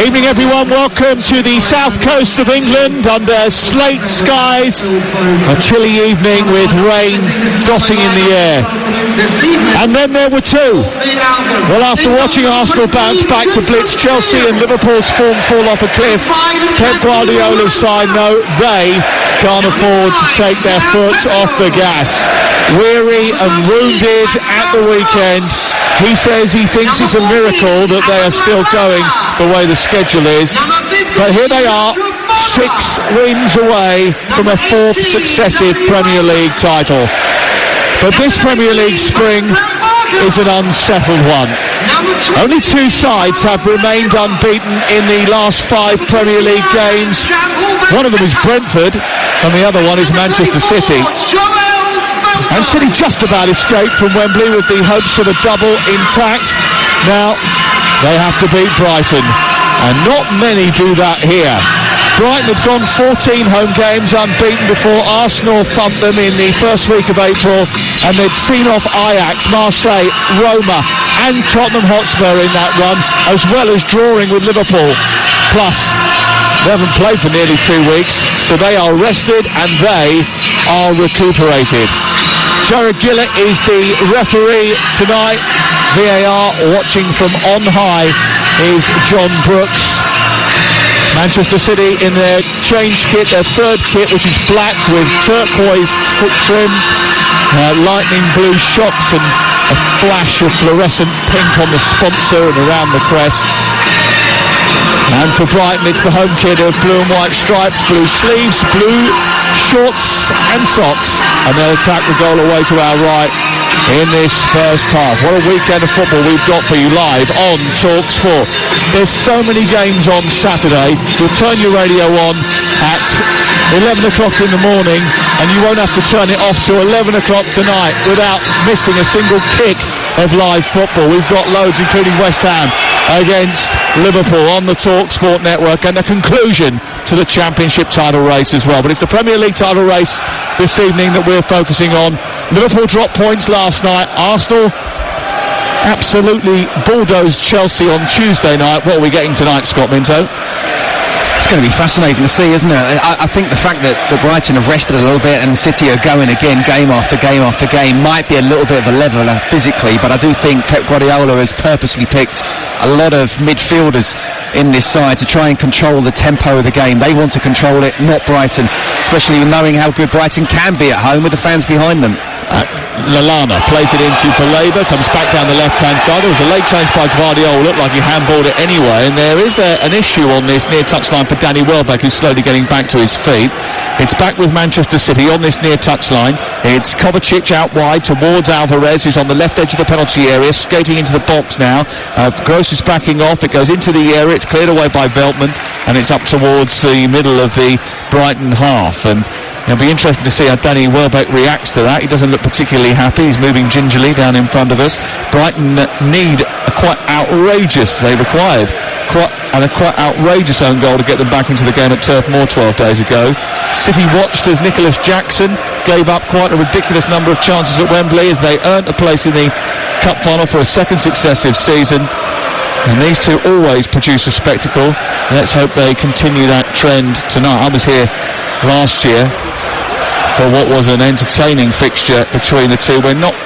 Evening everyone, welcome to the south coast of England under slate skies. A chilly evening with rain dotting in the air. And then there were two. Well, after watching Arsenal bounce back to blitz Chelsea and Liverpool's form fall off a cliff, Pep Guardiola's side know they can't afford to take their foot off the gas. Weary and wounded at the weekend, he says he thinks it's a miracle that they are still going the way the schedule is. But here they are, 6 wins away from a 4th successive Premier League title. But this Premier League spring is an unsettled one. Only 2 sides have remained unbeaten in the last 5 Premier League games. One of them is Brentford and the other one is Manchester City. And City just about escaped from Wembley with the hopes of a double intact. Now they have to beat Brighton, and not many do that here. Brighton had gone 14 home games unbeaten before Arsenal thumped them in the first week of April, and they'd seen off Ajax, Marseille, Roma and Tottenham Hotspur in that run, as well as drawing with Liverpool. Plus, they haven't played for nearly 2 weeks, so they are rested and they are recuperated. Jared Gillett is the referee tonight. VAR watching from on high is John Brooks. Manchester City in their change kit, their 3rd kit, which is black with turquoise trim, lightning blue shocks and a flash of fluorescent pink on the sponsor and around the crests. And for Brighton, it's the home kit of blue and white stripes, blue sleeves, blue shorts and socks, and they'll attack the goal away to our right in this first half. What a weekend of football we've got for you live on TalkSport. There's so many games on Saturday. You'll turn your radio on at 11 o'clock in the morning and you won't have to turn it off till 11 o'clock tonight without missing a single kick of live football. We've got loads, including West Ham against Liverpool on the TalkSport network, and the conclusion to the Championship title race as well. But it's the Premier League title race this evening that we're focusing on. Liverpool dropped points last night. Arsenal absolutely bulldozed Chelsea on Tuesday night. What are we getting tonight, Scott Minto? It's going to be fascinating to see, isn't it? I think the fact that Brighton have rested a little bit and City are going again game after game after game might be a little bit of a leveller physically, but I do think Pep Guardiola has purposely picked a lot of midfielders in this side to try and control the tempo of the game. They want to control it, not Brighton, especially knowing how good Brighton can be at home with the fans behind them. Lallana plays it into Paleva, comes back down the left-hand side. There was a late change by Guardiola, looked like he handballed it anyway, and there is an issue on this near touchline for Danny Welbeck, who's slowly getting back to his feet. It's back with Manchester City on this near touchline. It's Kovacic out wide towards Alvarez, who's on the left edge of the penalty area, skating into the box now. Gross is backing off, it goes into the area, it's cleared away by Veltman, and it's up towards the middle of the Brighton half. And it'll be interesting to see how Danny Welbeck reacts to that. He doesn't look particularly happy. He's moving gingerly down in front of us. Brighton need a quite outrageous, they required quite outrageous own goal to get them back into the game at Turf Moor 12 days ago. City watched as Nicholas Jackson gave up quite a ridiculous number of chances at Wembley as they earned a place in the Cup final for a 2nd successive season. And these two always produce a spectacle. Let's hope they continue that trend tonight. I was here last year for what was an entertaining fixture between the two, where not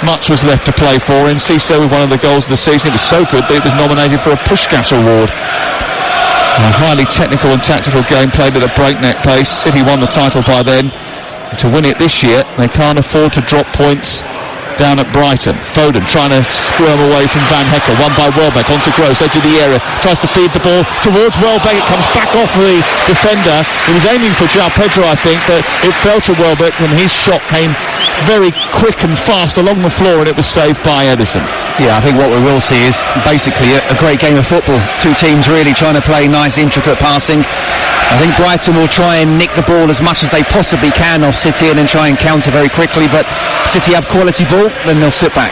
much was left to play for. In Cisse with one of the goals of the season. It was so good that it was nominated for a Puskás Award. A highly technical and tactical game played at a breakneck pace. City won the title by then. To win it this year, they can't afford to drop points down at Brighton. Foden trying to squirm away from Van Hecke, won by Welbeck, onto Gross, edge of the area, tries to feed the ball towards Welbeck, it comes back off the defender. He was aiming for João Pedro, I think, but it fell to Welbeck and his shot came very quick and fast along the floor and it was saved by Edison. Yeah, I think what we will see is basically a great game of football. Two teams really trying to play nice intricate passing. I think Brighton will try and nick the ball as much as they possibly can off City and then try and counter very quickly, but City have quality ball, then they'll sit back.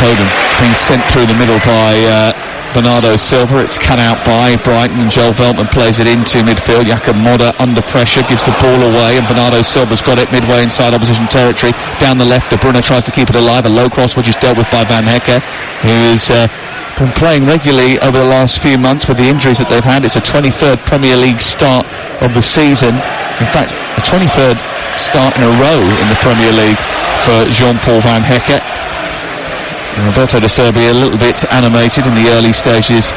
Foden being sent through the middle by Bernardo Silva. It's cut out by Brighton and Joel Veltman plays it into midfield. Jakob Moda under pressure gives the ball away and Bernardo Silva's got it midway inside opposition territory. Down the left, De Bruyne tries to keep it alive. A low cross which is dealt with by Van Hecke, who is been playing regularly over the last few months with the injuries that they've had. It's a 23rd Premier League start of the season. In fact, a 23rd start in a row in the Premier League for Jean-Paul Van Hecke. Roberto De Zerbi a little bit animated in the early stages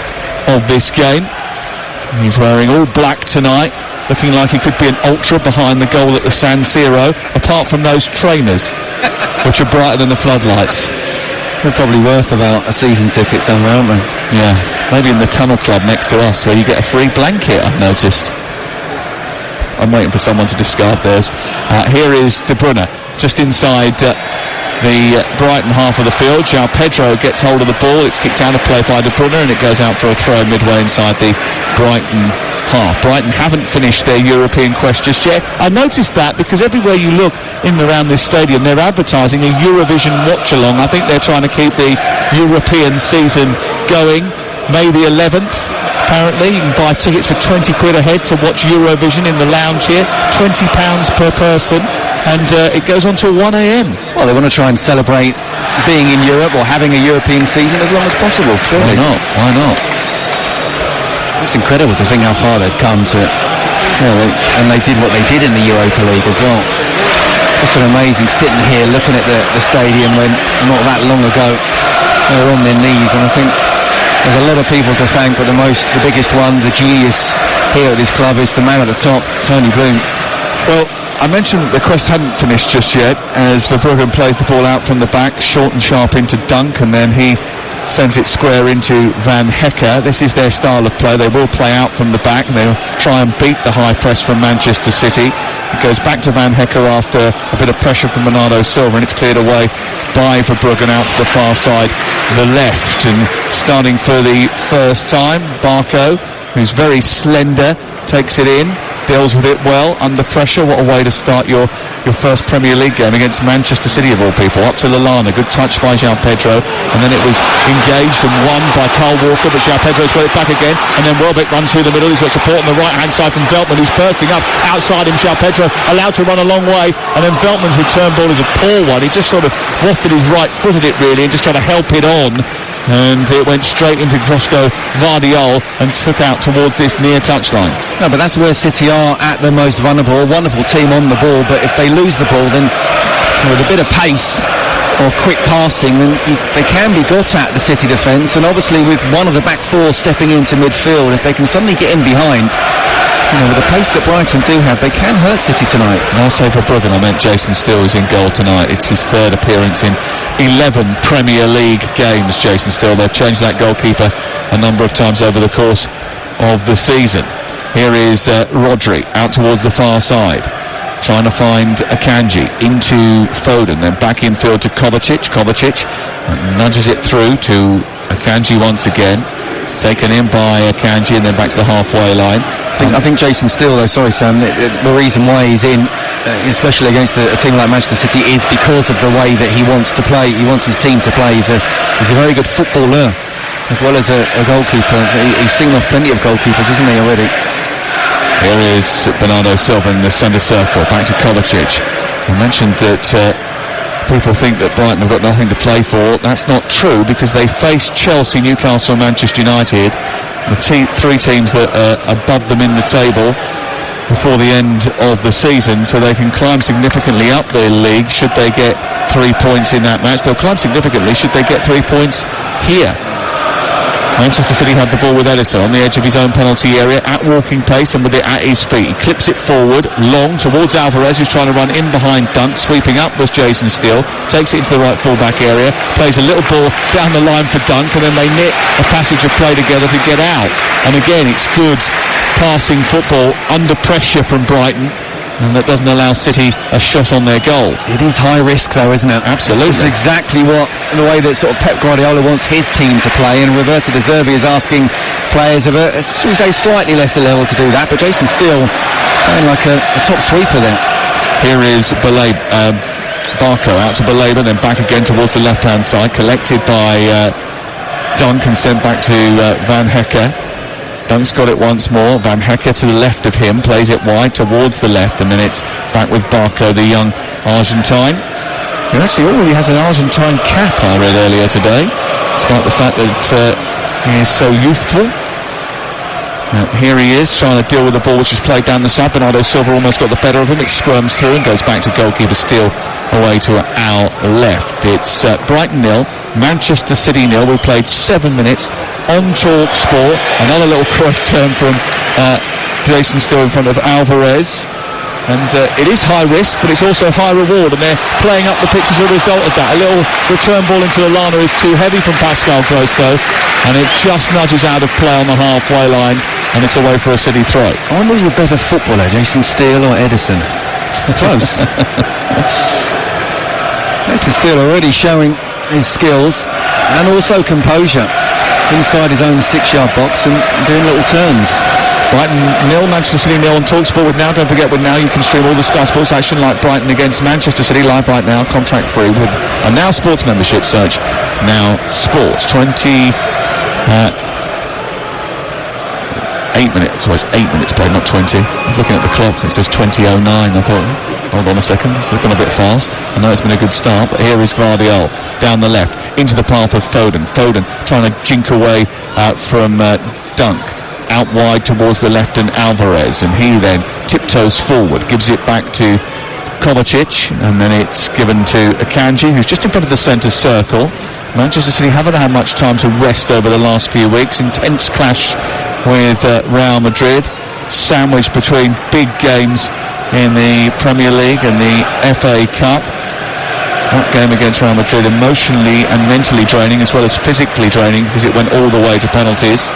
of this game. He's wearing all black tonight, looking like he could be an ultra behind the goal at the San Siro, apart from those trainers, which are brighter than the floodlights. They're probably worth about a season ticket somewhere, aren't they? Yeah, maybe in the Tunnel Club next to us, where you get a free blanket, I've noticed. I'm waiting for someone to discard theirs. Here is De Bruyne, just inside the Brighton half of the field. João Pedro gets hold of the ball. It's kicked out of play by De Bruyne, and it goes out for a throw midway inside the Brighton half. Brighton haven't finished their European quest just yet. I noticed that because everywhere you look in and around this stadium, they're advertising a Eurovision watch-along. I think they're trying to keep the European season going. May the 11th, apparently. You can buy tickets for 20 quid a head to watch Eurovision in the lounge here. £20 per person. And it goes on till 1 a.m. Well, they want to try and celebrate being in Europe or having a European season as long as possible. Why not? Why not? It's incredible to think how far they've come to, and they did what they did in the Europa League as well. It's an amazing sitting here looking at the stadium when not that long ago they were on their knees, and I think there's a lot of people to thank, but the biggest one, the genius here at this club, is the man at the top, Tony Bloom. Well, I mentioned the quest hadn't finished just yet as Verbruggen plays the ball out from the back, short and sharp into Dunk, and then he sends it square into Van Hecke. This is their style of play. They will play out from the back and they'll try and beat the high press from Manchester City. It goes back to Van Hecke after a bit of pressure from Bernardo Silva, and it's cleared away by Verbruggen out to the far side, the left. And starting for the first time, Barco, who's very slender, takes it in, deals with it well under pressure. What a way to start your first Premier League game against Manchester City of all people. Up to Lallana, good touch by João Pedro, and then it was engaged and won by Kyle Walker, but João Pedro's got it back again, and then Welbeck runs through the middle. He's got support on the right hand side from Veltman, who's bursting up outside him. João Pedro allowed to run a long way, and then Veltman's return ball is a poor one. He just sort of wafted his right foot at it really and just tried to help it on, and it went straight into Grosko Vardiol and took out towards this near touchline. No, but that's where City are at the most vulnerable. A wonderful team on the ball, but if they lose the ball, then with a bit of pace or quick passing, then they can be got at, the City defence. And obviously with one of the back four stepping into midfield, if they can suddenly get in behind, with the pace that Brighton do have, they can hurt City tonight. And I say Verbruggen, I meant Jason Steele is in goal tonight. It's his third appearance in 11 Premier League games, Jason Steele. They've changed that goalkeeper a number of times over the course of the season. Here is Rodri out towards the far side, trying to find Akanji into Foden, then back infield to Kovacic. Kovacic nudges it through to Akanji once again. It's taken in by Akanji and then back to the halfway line. I think Jason Steele, though, sorry Sam, the reason why he's in, especially against a team like Manchester City, is because of the way that he wants to play. He wants his team to play. He's a very good footballer as well as a goalkeeper. He's seen off plenty of goalkeepers, isn't he, already? Here is Bernardo Silva in the centre circle, back to Kovacic. I mentioned that people think that Brighton have got nothing to play for. That's not true, because they face Chelsea, Newcastle and Manchester United, the three teams that are above them in the table before the end of the season, so they can climb significantly up their league should they get 3 points in that match. They'll climb significantly should they get 3 points here. Manchester City had the ball with Ederson on the edge of his own penalty area at walking pace and with it at his feet. He clips it forward, long, towards Alvarez, who's trying to run in behind Dunk. Sweeping up was Jason Steele. Takes it into the right full-back area, plays a little ball down the line for Dunk, and then they knit a passage of play together to get out. And again, it's good passing football under pressure from Brighton, and that doesn't allow City a shot on their goal. It is high risk though, isn't it? Absolutely. It's exactly the way that sort of Pep Guardiola wants his team to play, and Roberto De Zerbi is asking players of a, should we say, slightly lesser level to do that, but Jason Steele playing like a top sweeper there. Here is Barco out to Baleba, then back again towards the left-hand side, collected by Dunk and sent back to Van Hecke. Dunk's got it once more. Van Hecke to the left of him, plays it wide towards the left, and then it's back with Barco, the young Argentine, who actually already has an Argentine cap, I read earlier today, despite the fact that He is so youthful. Here he is trying to deal with the ball which is played down the side. Bernardo Silva almost got the better of him. It squirms through and goes back to goalkeeper Steele away to our left. It's Brighton 0, Manchester City 0. We played 7 minutes on Talk Sport. Another little cross turn from Jason Steele in front of Alvarez. And it is high risk, but it's also high reward, and they're playing up the pitch as a result of that. A little return ball into Lallana is too heavy from Pascal Gross, though, and it just nudges out of play on the halfway line, and it's away for a City throw. I wonder who's the better footballer, Jason Steele or Edison? It's close. Jason Steele already showing his skills and also composure inside his own 6-yard box and doing little turns. Brighton 0, Manchester City 0 on TalkSport with Now. Don't forget, with Now you can stream all the Sky Sports action like Brighton against Manchester City live right now, contract free with a Now Sports membership. Search Now Sports. 28 minutes. Well, it's 8 minutes played, not 20. I was looking at the clock. It says 20:09. I thought, hold on a second, this has gone a bit fast. I know it's been a good start, but here is Guardiola down the left into the path of Foden. Foden trying to jink away from Dunk. Out wide towards the left and Alvarez, and he then tiptoes forward, gives it back to Kovacic, and then it's given to Akanji, who's just in front of the centre circle. Manchester City haven't had much time to rest over the last few weeks. Intense clash with Real Madrid, sandwiched between big games in the Premier League and the FA Cup. That game against Real Madrid emotionally and mentally draining as well as physically draining, because it went all the way to penalties.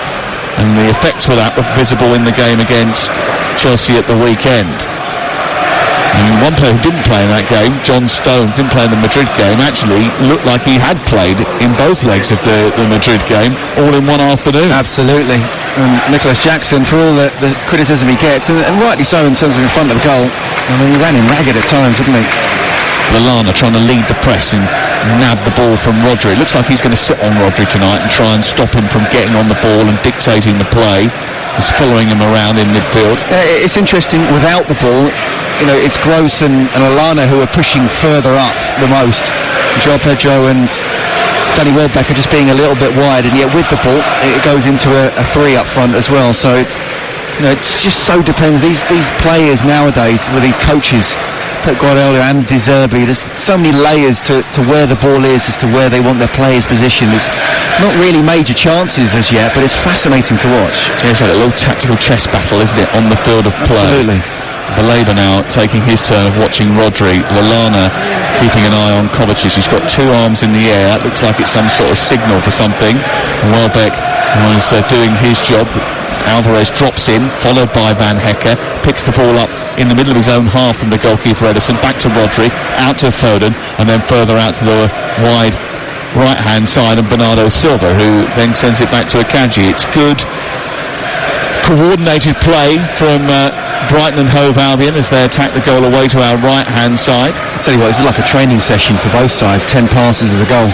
And the effects of that were visible in the game against Chelsea at the weekend. And one player who didn't play in that game, John Stone, didn't play in the Madrid game, actually looked like he had played in both legs of the Madrid game, all in one afternoon. Absolutely. Nicholas Jackson, for all the criticism he gets, and rightly so in terms of in front of goal, I mean, he ran him ragged at times, didn't he? Lallana trying to lead the press and nab the ball from Rodri. It looks like he's going to sit on Rodri tonight and try and stop him from getting on the ball and dictating the play. He's following him around in midfield. It's interesting, without the ball, you know, it's Gross and Lallana who are pushing further up the most. João Pedro and Danny Welbeck are just being a little bit wide, and yet with the ball it goes into a 3 up front as well. So it's, you know, it's just so depends. These players nowadays with these coaches, Pep Guardiola and De Zerbi, there's so many layers to where the ball is, as to where they want their players positioned. It's not really major chances as yet, but it's fascinating to watch. It's like a little tactical chess battle, isn't it, on the field of play? Absolutely. Baleba now taking his turn of watching Rodri. Lallana keeping an eye on Kovacic. He's got 2 arms in the air. It looks like it's some sort of signal for something. And Welbeck was doing his job. Alvarez drops in, followed by Van Hecke, picks the ball up in the middle of his own half from the goalkeeper Edison, back to Rodri, out to Foden, and then further out to the wide right-hand side of Bernardo Silva, who then sends it back to Akanji. It's good, coordinated play from Brighton and Hove Albion as they attack the goal away to our right-hand side. I tell you what, this is like a training session for both sides. 10 passes as a goal.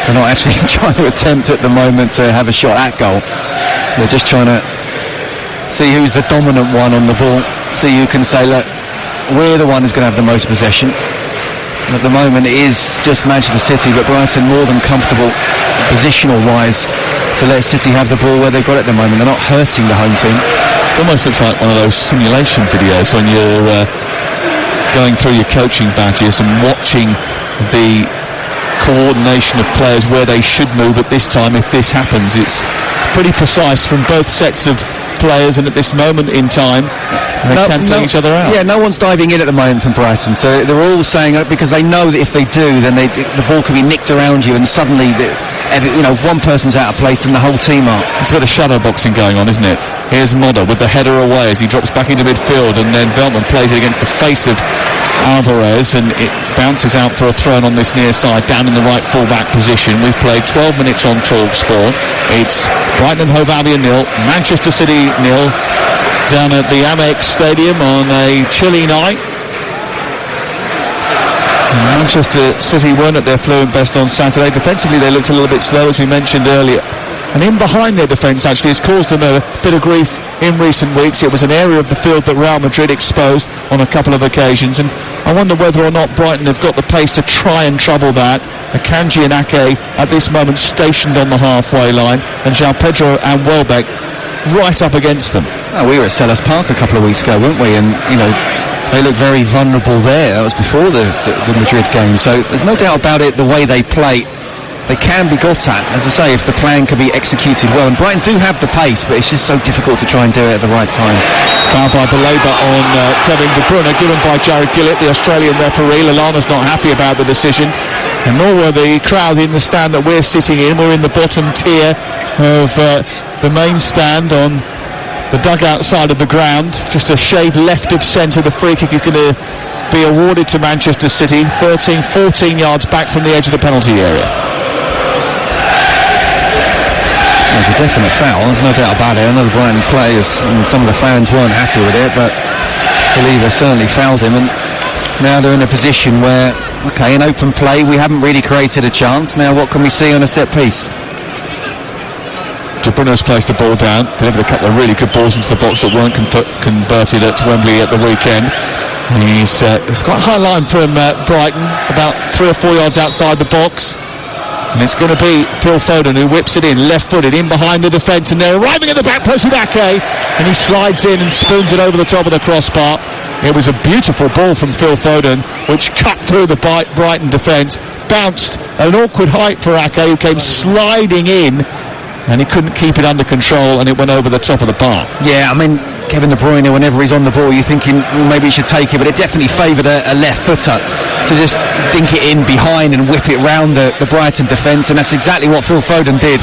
They're not actually trying to attempt at the moment to have a shot at goal. They're just trying to see who's the dominant one on the ball, see who can say, look, we're the one who's going to have the most possession. And at the moment it is just Manchester City, but Brighton more than comfortable positional wise to let City have the ball where they've got it at the moment. They're not hurting the home team. It almost looks like one of those simulation videos when you're going through your coaching badges and watching the coordination of players where they should move at this time if this happens. It's pretty precise from both sets of players, and at this moment in time they're cancelling each other out. Yeah, no one's diving in at the moment from Brighton, so they're all saying, because they know that if they do, then the ball can be nicked around you, and suddenly if one person's out of place, then the whole team are. It's got a shadow boxing going on, isn't it? Here's Modder with the header away as he drops back into midfield, and then Veltman plays it against the face of Alvarez, and it bounces out for a throw on this near side down in the right full-back position. We've played 12 minutes on TalkSport. It's Brighton and Hove Albion 0, Manchester City 0, down at the Amex Stadium on a chilly night. Manchester City weren't at their fluent best on Saturday. Defensively they looked a little bit slow, as we mentioned earlier, and in behind their defence actually has caused them a bit of grief in recent weeks. It was an area of the field that Real Madrid exposed on a couple of occasions, and I wonder whether or not Brighton have got the pace to try and trouble that. Akanji and Ake at this moment stationed on the halfway line, and João Pedro and Welbeck right up against them. Oh, we were at Selhurst Park a couple of weeks ago, weren't we? And, you know, they looked very vulnerable there. That was before the Madrid game. So there's no doubt about it, the way they play, they can be got at, as I say, if the plan can be executed well. And Brighton do have the pace, but it's just so difficult to try and do it at the right time. Foul by Baleba on Kevin De Bruyne, given by Jared Gillett, the Australian referee. Lallana's not happy about the decision, and nor were the crowd in the stand that we're sitting in. We're in the bottom tier of the main stand on the dugout side of the ground, just a shade left of centre. The free kick is going to be awarded to Manchester City, 14 yards back from the edge of the penalty area. There's a definite foul, there's no doubt about it. I know the Brighton players and some of the fans weren't happy with it, but I believe they certainly fouled him, and now they're in a position where, okay, in open play we haven't really created a chance. Now what can we see on a set piece? De Bruyne's placed the ball down, delivered a couple of really good balls into the box that weren't converted at Wembley at the weekend. It's quite a high line from Brighton, about 3 or 4 yards outside the box. And it's going to be Phil Foden who whips it in, left-footed, in behind the defence, and they're arriving at the back post with Ake, and he slides in and spoons it over the top of the crossbar. It was a beautiful ball from Phil Foden, which cut through the Brighton defence, bounced at an awkward height for Ake, who came sliding in, and he couldn't keep it under control, and it went over the top of the bar. Yeah, I mean, Kevin De Bruyne, whenever he's on the ball, you're thinking maybe he should take it, but it definitely favoured a left footer to just dink it in behind and whip it round the Brighton defence, and that's exactly what Phil Foden did.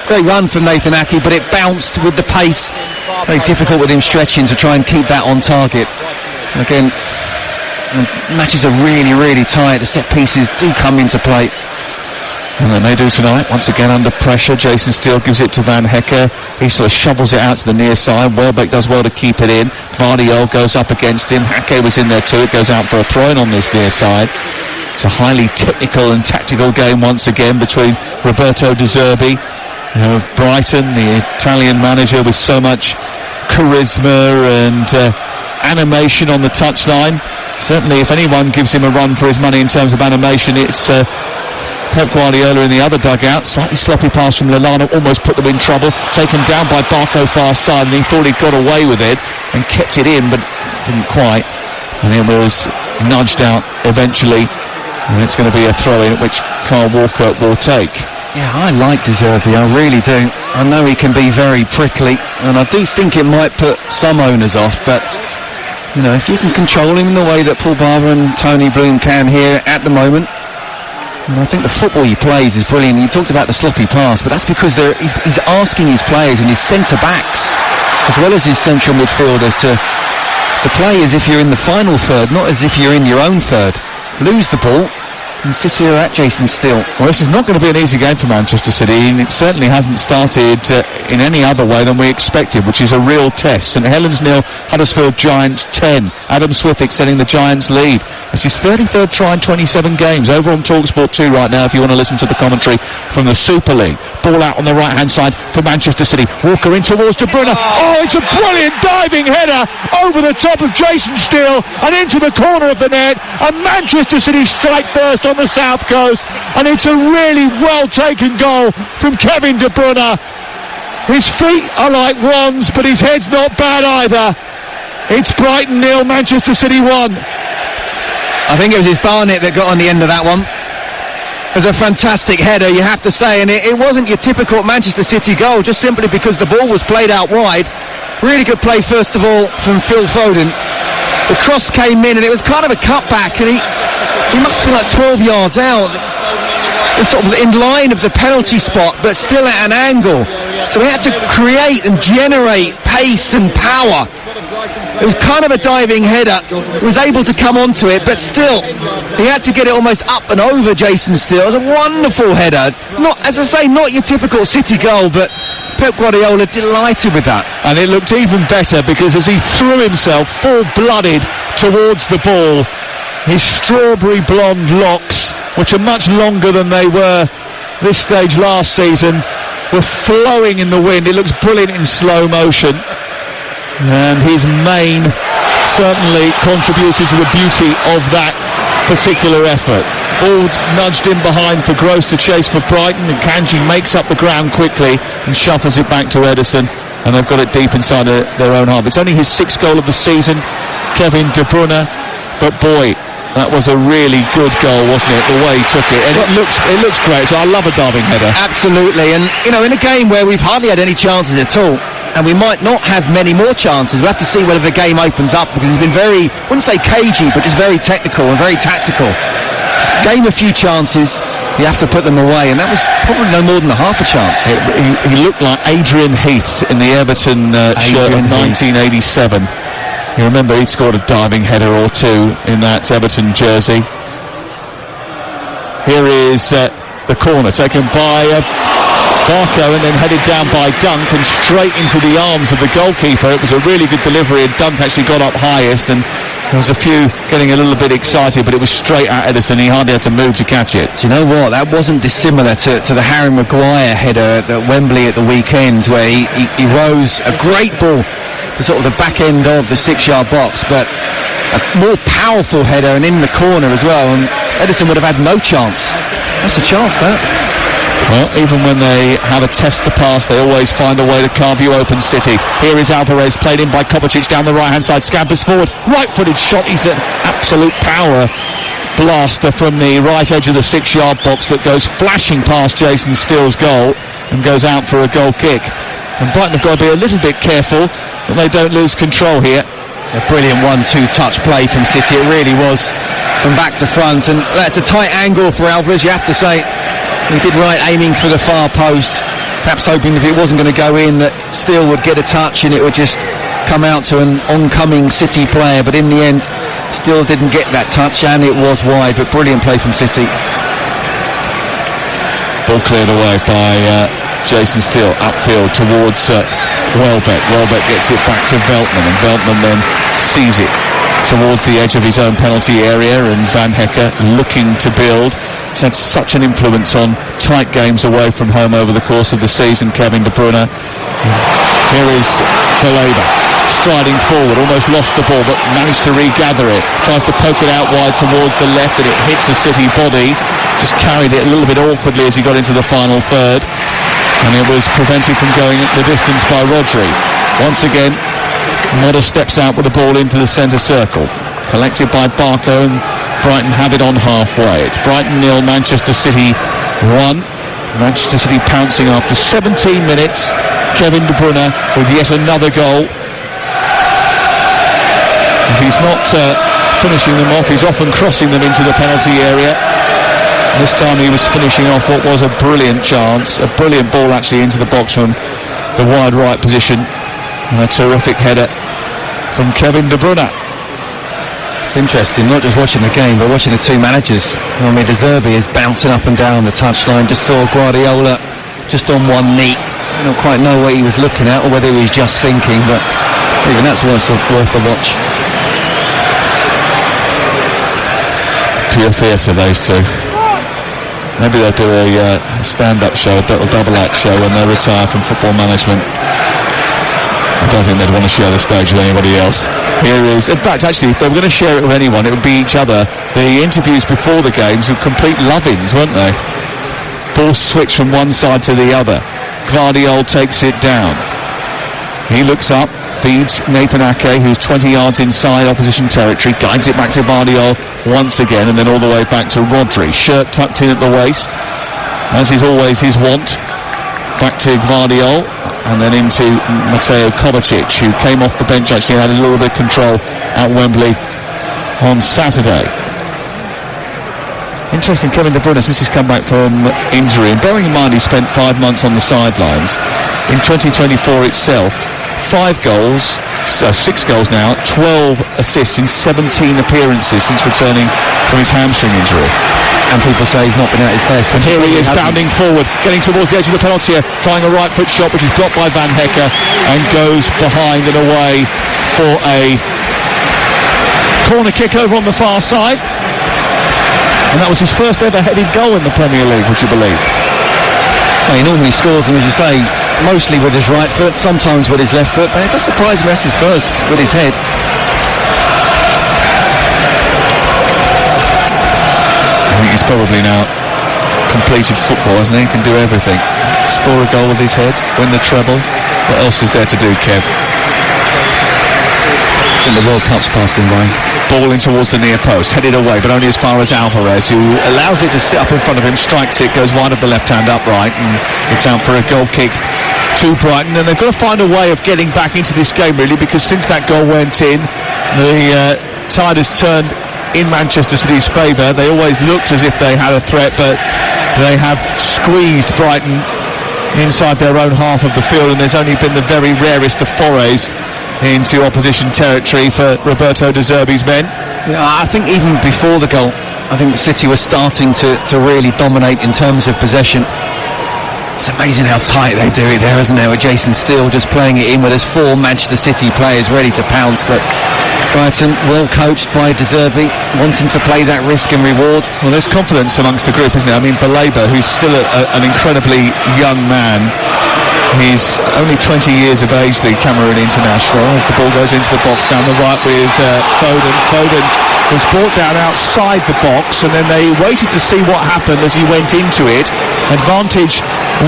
Great run from Nathan Ake, but it bounced with the pace. Very difficult with him stretching to try and keep that on target. Again, matches are really, really tight. The set pieces do come into play. And then they do tonight, once again under pressure. Jason Steele gives it to Van Hecker. He sort of shovels it out to the near side. Welbeck does well to keep it in. Vardiol goes up against him. Hake was in there too. It goes out for a throw-in on this near side. It's a highly technical and tactical game once again between Roberto De Zerbi of Brighton, the Italian manager with so much charisma and animation on the touchline. Certainly if anyone gives him a run for his money in terms of animation, it's Pep Guardiola in the other dugout. Slightly sloppy pass from Lallana, almost put them in trouble. Taken down by Barco far side, and he thought he'd got away with it and kept it in, but didn't quite. And it was nudged out eventually, and it's going to be a throw-in which Kyle Walker will take. Yeah, I like De Zerbi, I really do. I know he can be very prickly, and I do think it might put some owners off, but you know, if you can control him in the way that Paul Barber and Tony Bloom can here at the moment. And I think the football he plays is brilliant. You talked about the sloppy pass, but that's because he's asking his players and his centre-backs, as well as his central midfielders, to play as if you're in the final third, not as if you're in your own third. Lose the ball and sit here at Jason Steele. Well, this is not going to be an easy game for Manchester City, and it certainly hasn't started in any other way than we expected, which is a real test. St Helens 0, Huddersfield Giants 10. Adam Swift extending the Giants lead. It's his 33rd try in 27 games. Over on TalkSport 2 right now, if you want to listen to the commentary from the Super League. Ball out on the right-hand side for Manchester City. Walker in towards De Bruyne. Oh, it's a brilliant diving header over the top of Jason Steele and into the corner of the net. And Manchester City strike first on the south coast. And it's a really well-taken goal from Kevin De Bruyne. His feet are like wands, but his head's not bad either. It's Brighton 0, Manchester City 1. I think it was his Barnett that got on the end of that one. It was a fantastic header, you have to say, and it wasn't your typical Manchester City goal, just simply because the ball was played out wide. Really good play, first of all, from Phil Foden. The cross came in, and it was kind of a cutback, and he must be like 12 yards out. It's sort of in line of the penalty spot, but still at an angle. So he had to create and generate pace and power. It was kind of a diving header. He was able to come onto it, but still, he had to get it almost up and over Jason Steele. It was a wonderful header. Not, as I say, not your typical City goal, but Pep Guardiola delighted with that. And it looked even better because as he threw himself full-blooded towards the ball, his strawberry blonde locks, which are much longer than they were this stage last season, were flowing in the wind. It looks brilliant in slow motion. and his main certainly contributed to the beauty of that particular effort. Ball nudged in behind for Gross to chase for Brighton, and Kanji makes up the ground quickly and shuffles it back to Ederson, and they've got it deep inside their own half. It's only his 6th goal of the season, Kevin De Bruyne, but boy, that was a really good goal, wasn't it? The way he took it, and it looks great. So I love a diving header. Absolutely, and you know, in a game where we've hardly had any chances at all, and we might not have many more chances, we'll have to see whether the game opens up, because he's been very, I wouldn't say cagey, but just very technical and very tactical. Gave a few chances, you have to put them away, and that was probably no more than a half a chance. He looked like Adrian Heath in the Everton shirt of 1987. You remember he'd scored a diving header or two in that Everton jersey. Here is the corner taken by Barco, and then headed down by Dunk and straight into the arms of the goalkeeper. It was a really good delivery, and Dunk actually got up highest, and there was a few getting a little bit excited, but it was straight at Ederson. He hardly had to move to catch it. Do you know what? That wasn't dissimilar to the Harry Maguire header at Wembley at the weekend, where he rose a great ball to sort of the back end of the 6-yard box, but a more powerful header and in the corner as well, and Ederson would have had no chance. That's a chance, that. Well, even when they have a test to pass, they always find a way to carve you open, City. Here is Alvarez, played in by Kovacic down the right-hand side, scampers forward, right-footed shot. He's an absolute power blaster from the right edge of the 6-yard box that goes flashing past Jason Steele's goal and goes out for a goal kick. And Brighton have got to be a little bit careful that they don't lose control here. A brilliant 1-2 touch play from City, it really was, from back to front, and that's a tight angle for Alvarez, you have to say. He did right aiming for the far post, perhaps hoping if it wasn't going to go in that Steele would get a touch and it would just come out to an oncoming City player, but in the end Steele didn't get that touch and it was wide, but brilliant play from City. Ball cleared away by Jason Steele upfield towards Welbeck. Welbeck gets it back to Veltman, and Veltman then sees it towards the edge of his own penalty area, and Van Hecke looking to build. He's had such an influence on tight games away from home over the course of the season, Kevin De Bruyne. Here is Baleba striding forward, almost lost the ball but managed to regather it, tries to poke it out wide towards the left, and it hits a City body, just carried it a little bit awkwardly as he got into the final third, and it was prevented from going the distance by Rodri. Once again, Modder steps out with the ball into the centre circle, collected by Barco, and Brighton have it on halfway. It's Brighton 0, Manchester City 1. Manchester City pouncing after 17 minutes. Kevin De Bruyne with yet another goal. If he's not finishing them off, he's often crossing them into the penalty area. This time he was finishing off what was a brilliant chance, a brilliant ball actually into the box from the wide right position, and a terrific header from Kevin De Bruyne. It's interesting, not just watching the game, but watching the two managers. I mean, De Zerbi is bouncing up and down the touchline. Just saw Guardiola just on one knee. I don't quite know what he was looking at or whether he was just thinking, but even that's worth a watch. Pure theatre, those two. Maybe they'll do a stand-up show, a double act show when they retire from football management. I don't think they'd want to share the stage with anybody else. Here is, in fact, actually, if they were going to share it with anyone, it would be each other. The interviews before the games were complete love-ins, weren't they? Ball switch from one side to the other. Gvardiol takes it down. He looks up, feeds Nathan Ake, who's 20 yards inside opposition territory, guides it back to Gvardiol once again, and then all the way back to Rodri. Shirt tucked in at the waist, as is always his wont. Back to Gvardiol, and then into Mateo Kovacic, who came off the bench, actually had a little bit of control at Wembley on Saturday. Interesting, Kevin De Bruyne, since he's come back from injury, and bearing in mind he spent 5 months on the sidelines, in 2024 itself, 5 goals, so 6 goals now, 12 assists in 17 appearances since returning from his hamstring injury. And people say he's not been at his best. And here he is bounding forward, getting towards the edge of the penalty area, trying a right foot shot which is blocked by Van Hecke and goes behind and away for a corner kick over on the far side. And that was his first ever headed goal in the Premier League, would you believe? Well, he normally scores them, as you say, mostly with his right foot, sometimes with his left foot, but it does surprise me that's his first with his head. I think he's probably now completed football, hasn't he? He can do everything. Score a goal with his head, win the treble. What else is there to do, Kev? I think the World Cup's passed him by. Ball in towards the near post, headed away, but only as far as Alvarez, who allows it to sit up in front of him, strikes it, goes wide of the left-hand upright, and it's out for a goal kick to Brighton. And they've got to find a way of getting back into this game, really, because since that goal went in, the tide has turned in Manchester City's favour. They always looked as if they had a threat, but they have squeezed Brighton inside their own half of the field, and there's only been the very rarest of forays into opposition territory for Roberto De Zerbi's men. Yeah, I think even before the goal, I think City was starting to really dominate in terms of possession. It's amazing how tight they do it there, isn't there, with Jason Steele just playing it in with his 4 Manchester City players ready to pounce. But Brighton, well coached by De Zerbi, wanting to play that risk and reward. Well, there's confidence amongst the group, isn't there? I mean, Baleba, who's still an incredibly young man, he's only 20 years of age, the Cameroon international, as the ball goes into the box down the right with Foden. Foden was brought down outside the box, and then they waited to see what happened as he went into it. Advantage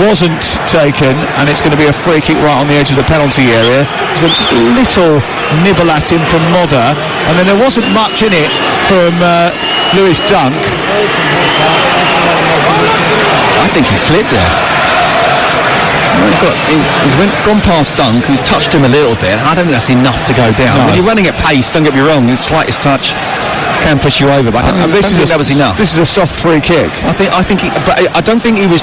wasn't taken, and it's going to be a free kick right on the edge of the penalty area. So just a little nibble at him from Modder, and then there wasn't much in it from Lewis Dunk. I think he slipped there. He's gone past Dunk, who's touched him a little bit. I don't think that's enough to go down. No. When you're running at pace, don't get me wrong, the slightest touch can push you over, but I don't think that was enough. This is a soft free kick. I don't think he was.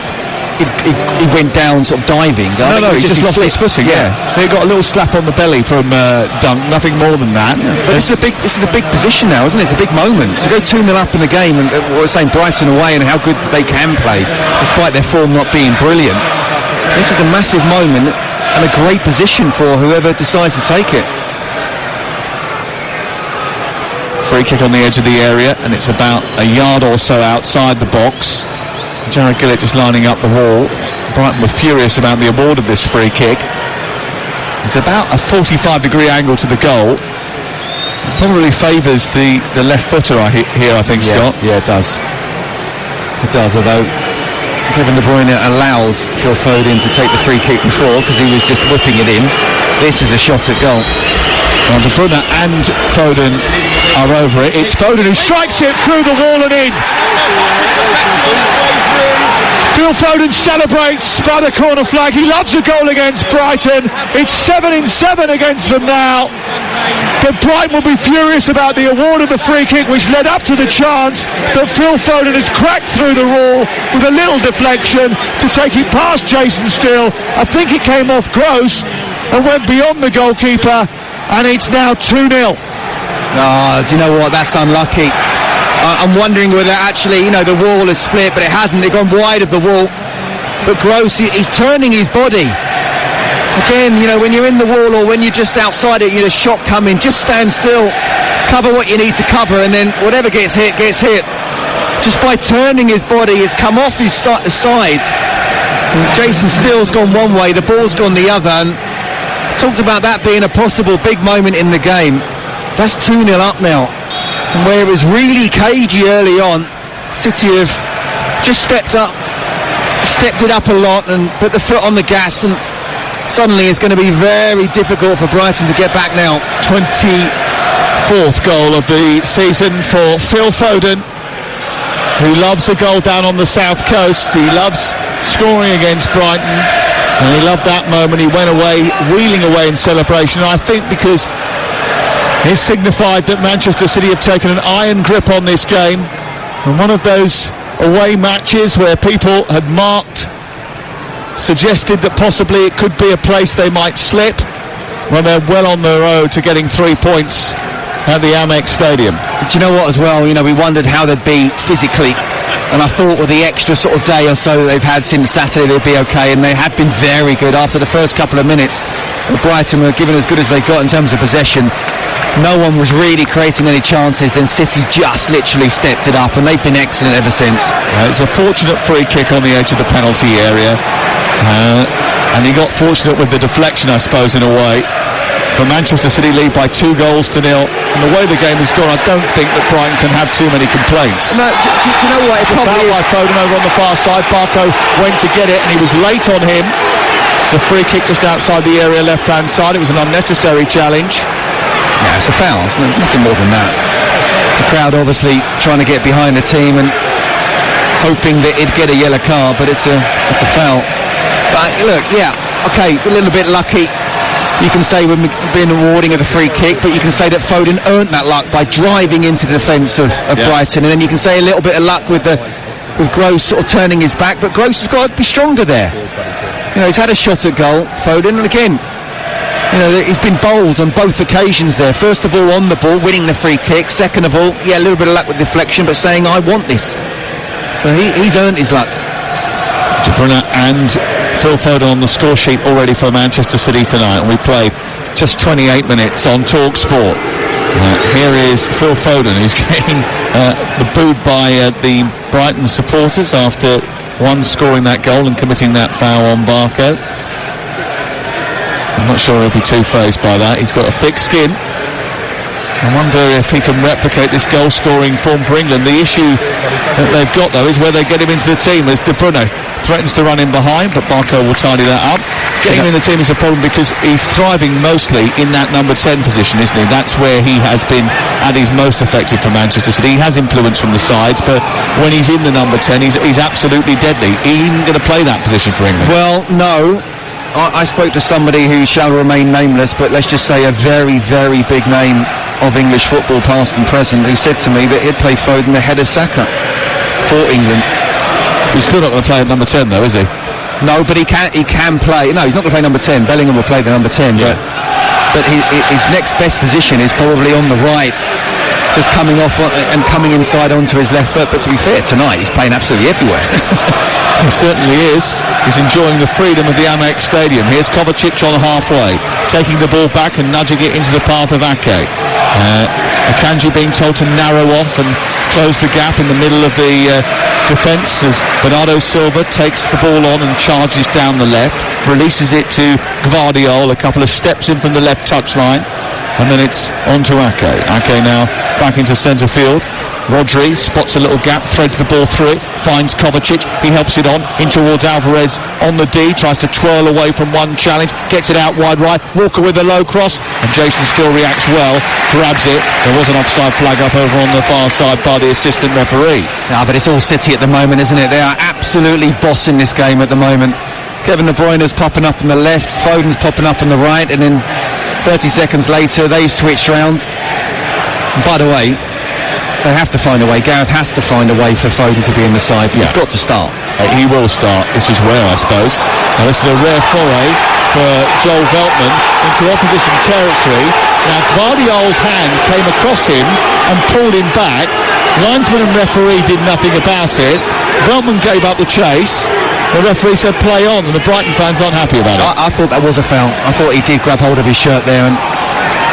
He went down sort of diving. No, he just lost his footing. Yeah, he got a little slap on the belly from Dunk. Nothing more than that. Yeah. But this is a big position now, isn't it? It's a big moment to go 2-0 up in the game, and we're saying Brighton away and how good they can play, despite their form not being brilliant. This is a massive moment and a great position for whoever decides to take it. Free kick on the edge of the area, and it's about a yard or so outside the box. Jared Gillett just lining up the wall. Brighton were furious about the award of this free kick. It's about a 45-degree angle to the goal. It probably favours the left footer here, I think, Scott. Yeah, it does. It does, although Kevin De Bruyne allowed Phil Foden to take the free kick before because he was just whipping it in. This is a shot at goal. Well, De Bruyne and Foden are over it. It's Foden who strikes it through the wall and in. Phil Foden celebrates by the corner flag. He loves a goal against Brighton. It's 7-7 against them now. But Brighton will be furious about the award of the free kick, which led up to the chance that Phil Foden has cracked through the wall with a little deflection to take it past Jason Steele. I think it came off Gross and went beyond the goalkeeper, and it's now 2-0. Do you know what? That's unlucky. I'm wondering whether actually, the wall has split, but it hasn't. They've gone wide of the wall. But Gross, he's turning his body. Again, when you're in the wall or when you're just outside it, a shot coming, just stand still, cover what you need to cover, and then whatever gets hit, gets hit. Just by turning his body, it's come off his side. And Jason Steele's gone one way, the ball's gone the other, and talked about that being a possible big moment in the game. That's 2-0 up now. And where it was really cagey early on, City have just stepped it up a lot and put the foot on the gas, and suddenly it's going to be very difficult for Brighton to get back now. 24th goal of the season for Phil Foden, who loves a goal down on the south coast. He loves scoring against Brighton, and he loved that moment. He went away, wheeling away in celebration. I think because it signified that Manchester City have taken an iron grip on this game, and one of those away matches where people had suggested that possibly it could be a place they might slip, when they're well on the road to getting 3 points at the Amex Stadium. Do you know what as well, we wondered how they'd be physically, and I thought with the extra sort of day or so that they've had since Saturday they'd be okay, and they had been very good after the first couple of minutes. Brighton were given as good as they got in terms of possession. No one was really creating any chances, then City just literally stepped it up, and they've been excellent ever since. It's a fortunate free kick on the edge of the penalty area. And he got fortunate with the deflection, I suppose, in a way. But Manchester City lead by 2 goals to 0. And the way the game has gone, I don't think that Brighton can have too many complaints. No, do you know what? It's a probably foul by Foden over on the far side. Barco went to get it and he was late on him. It's a free kick just outside the area left-hand side. It was an unnecessary challenge. Yeah, it's a foul. It's nothing more than that. The crowd obviously trying to get behind the team and hoping that it'd get a yellow card, but it's a foul. But look, yeah, okay, a little bit lucky. You can say we've been awarding of a free kick, but you can say that Foden earned that luck by driving into the defence of Brighton, and then you can say a little bit of luck with Gross sort of turning his back, but Gross has got to be stronger there. You know, he's had a shot at goal, Foden, and again, you know, he's been bold on both occasions there. First of all, on the ball, winning the free kick. Second of all, yeah, a little bit of luck with deflection, but saying, I want this. So he's earned his luck. De Bruyne and Phil Foden on the score sheet already for Manchester City tonight, and we played just 28 minutes on TalkSport. Here is Phil Foden, who's getting booed by the Brighton supporters after one scoring that goal and committing that foul on Barco. I'm not sure he'll be too fazed by that. He's got a thick skin. I wonder if he can replicate this goal-scoring form for England. The issue that they've got, though, is where they get him into the team. As De Bruyne threatens to run in behind, but Barco will tidy that up. Getting him in the team is a problem because he's thriving mostly in that number 10 position, isn't he? That's where he has been at his most effective for Manchester City. He has influence from the sides, but when he's in the number 10, he's absolutely deadly. He isn't going to play that position for England. Well, no. I spoke to somebody who shall remain nameless, but let's just say a very, very big name of English football, past and present, who said to me that he'd play Foden ahead of Saka for England. He's still not going to play at number 10 though, is he? No, but he can play. No, he's not going to play number 10. Bellingham will play the number 10, yeah. but his next best position is probably on the right, just coming off and coming inside onto his left foot. But to be fair, tonight he's playing absolutely everywhere. He certainly is. He's enjoying the freedom of the Amex Stadium. Here's Kovacic on halfway, taking the ball back and nudging it into the path of Ake. Akanji being told to narrow off and close the gap in the middle of the defence as Bernardo Silva takes the ball on and charges down the left, releases it to Gvardiol, a couple of steps in from the left touchline, and then it's on to Ake. Ake now back into centre field. Rodri spots a little gap, threads the ball through it, finds Kovacic, he helps it on in towards Alvarez on the D, tries to twirl away from one challenge, gets it out wide right, Walker with a low cross, and Jason still reacts well, grabs it. There was an offside flag up over on the far side by the assistant referee. No, but it's all City at the moment, isn't it? They are absolutely bossing this game at the moment. Kevin De Bruyne's popping up on the left, Foden's popping up on the right, and then 30 seconds later they've switched round. And by the way, they have to find a way. Gareth has to find a way for Foden to be in the side. He's got to start. He will start. This is rare, I suppose. Now, this is a rare foray for Joel Veltman into opposition territory. Now, Gvardiol's hand came across him and pulled him back. Linesman and referee did nothing about it. Veltman gave up the chase. The referee said play on, and the Brighton fans aren't happy about it. I thought that was a foul. I thought he did grab hold of his shirt there, and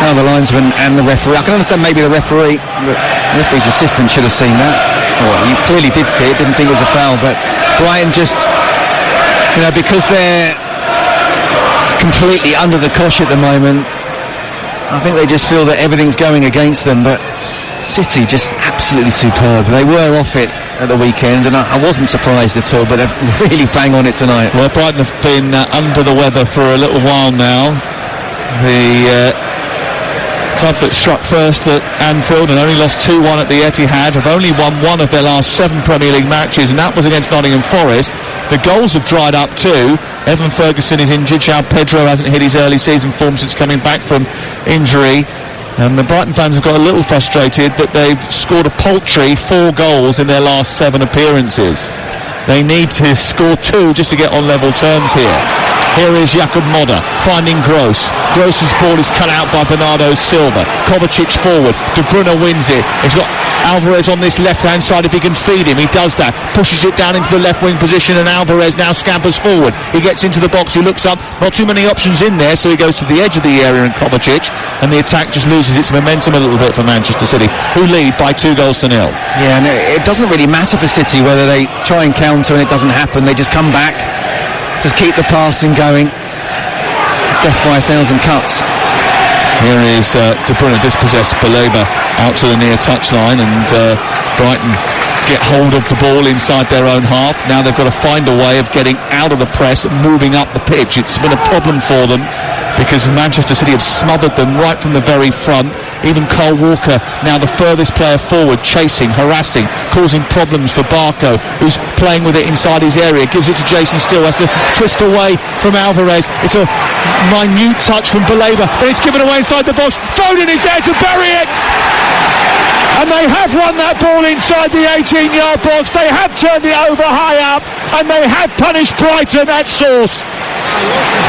now the linesman and the referee. I can understand maybe the referee's assistant should have seen that. Well, he clearly did see it, didn't think it was a foul, but Brighton just, you know, because they're completely under the cosh at the moment, I think they just feel that everything's going against them. But City just absolutely superb. They were off it at the weekend, and I wasn't surprised at all, but they're really bang on it tonight. Well, Brighton have been under the weather for a little while now. The club that struck first at Anfield and only lost 2-1 at the Etihad have only won one of their last 7 Premier League matches, and that was against Nottingham Forest. The goals have dried up too. Evan Ferguson is injured. João Pedro hasn't hit his early season form since coming back from injury. And the Brighton fans have got a little frustrated that they've scored a paltry 4 goals in their last 7 appearances. They need to score 2 just to get on level terms here. Here is Jakub Moder finding Gross. Gross's ball is cut out by Bernardo Silva. Kovacic forward. De Bruyne wins it. He's got Alvarez on this left-hand side if he can feed him. He does that. Pushes it down into the left-wing position, and Alvarez now scampers forward. He gets into the box. He looks up. Not too many options in there, so he goes to the edge of the area in Kovacic, and the attack just loses its momentum a little bit for Manchester City, who lead by 2 goals to 0. Yeah, and it doesn't really matter for City whether they try and counter and it doesn't happen. They just come back Just keep the passing going. Death by 1,000 cuts. Here is De Bruyne dispossessed Baleba out to the near touchline, and Brighton get hold of the ball inside their own half. Now they've got to find a way of getting out of the press and moving up the pitch. It's been a problem for them because Manchester City have smothered them right from the very front. Even Kyle Walker, now the furthest player forward, chasing, harassing, causing problems for Barco, who's playing with it inside his area, gives it to Jason Steele, has to twist away from Alvarez. It's a minute touch from Baleba, but it's given away inside the box. Foden is there to bury it! And they have won that ball inside the 18-yard box. They have turned it over high up, and they have punished Brighton at source.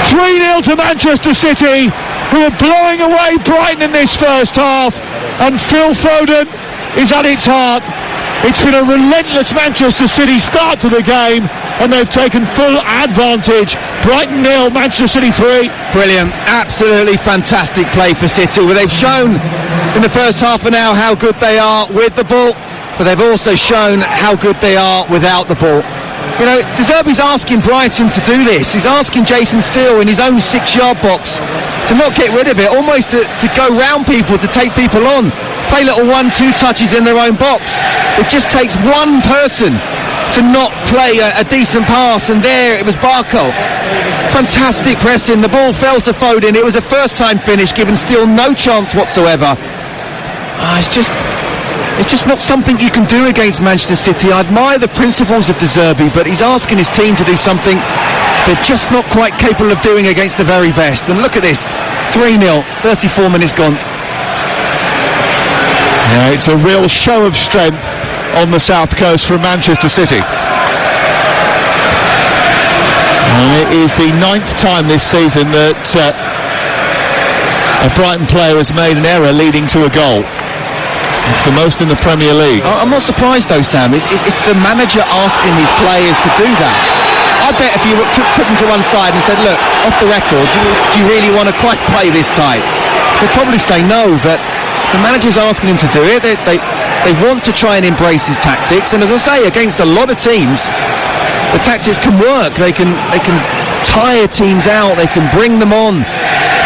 3-0 to Manchester City, who are blowing away Brighton in this first half, and Phil Foden is at its heart. It's been a relentless Manchester City start to the game, and they've taken full advantage. Brighton 0, Manchester City 3. Brilliant, absolutely fantastic play for City. Well, they've shown in the first half an hour how good they are with the ball, but they've also shown how good they are without the ball. You know, De Zerbi's asking Brighton to do this. He's asking Jason Steele in his own 6-yard box to not get rid of it, almost to go round people, to take people on, play little 1-2 touches in their own box. It just takes one person to not play a decent pass, and there it was Barco. Fantastic pressing, the ball fell to Foden. It was a first-time finish, giving Steele no chance whatsoever. It's just not something you can do against Manchester City. I admire the principles of De Zerbi, but he's asking his team to do something they're just not quite capable of doing against the very best. And look at this, 3-0, 34 minutes gone. Yeah, it's a real show of strength on the south coast from Manchester City. And it is the 9th time this season that a Brighton player has made an error leading to a goal. It's the most in the Premier League. I'm not surprised though, Sam. It's the manager asking his players to do that. I bet if you took them to one side and said, look, off the record, do you really want to quite play this tight? They'd probably say no, but the manager's asking him to do it. They want to try and embrace his tactics, and as I say, against a lot of teams, the tactics can work. They can tire teams out, they can bring them on,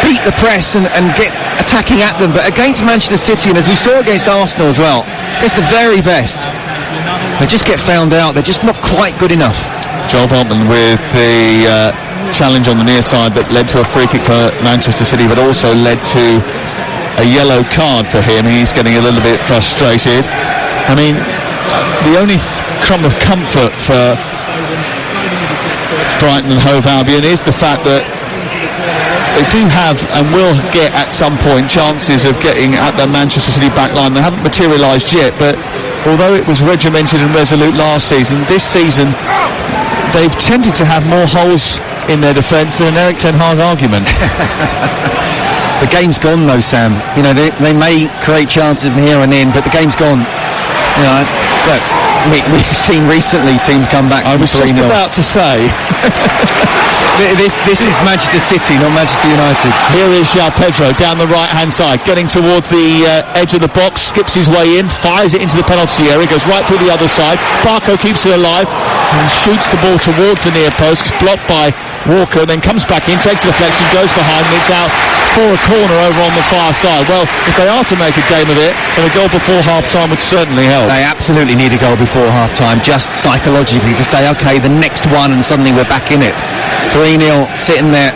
beat the press and get attacking at them. But against Manchester City, and as we saw against Arsenal as well, against the very best, they just get found out. They're just not quite good enough. Joel Bartman with the challenge on the near side that led to a free kick for Manchester City, but also led to a yellow card for him. He's getting a little bit frustrated. I mean, the only crumb of comfort for Brighton and Hove Albion is the fact that they do have and will get at some point chances of getting at the Manchester City back line. They haven't materialised yet, but although it was regimented and resolute last season, this season they've tended to have more holes in their defence than an Eric Ten Hag argument. The game's gone though, Sam. You know, they may create chances from here and in, but the game's gone. You know, look, we've seen recently teams come back. I was just about to say this is Manchester City, not Manchester United. Here is João Pedro down the right hand side, getting towards the edge of the box, skips his way in, fires it into the penalty area, goes right through the other side. Barco keeps it alive and shoots the ball towards the near post. It's blocked by Walker, then comes back in, takes a deflection, goes behind, and it's out for a corner over on the far side. Well, if they are to make a game of it, then a goal before half-time would certainly help. They absolutely need a goal before half-time, just psychologically, to say, OK, the next one, and suddenly we're back in it. 3-0, sitting there,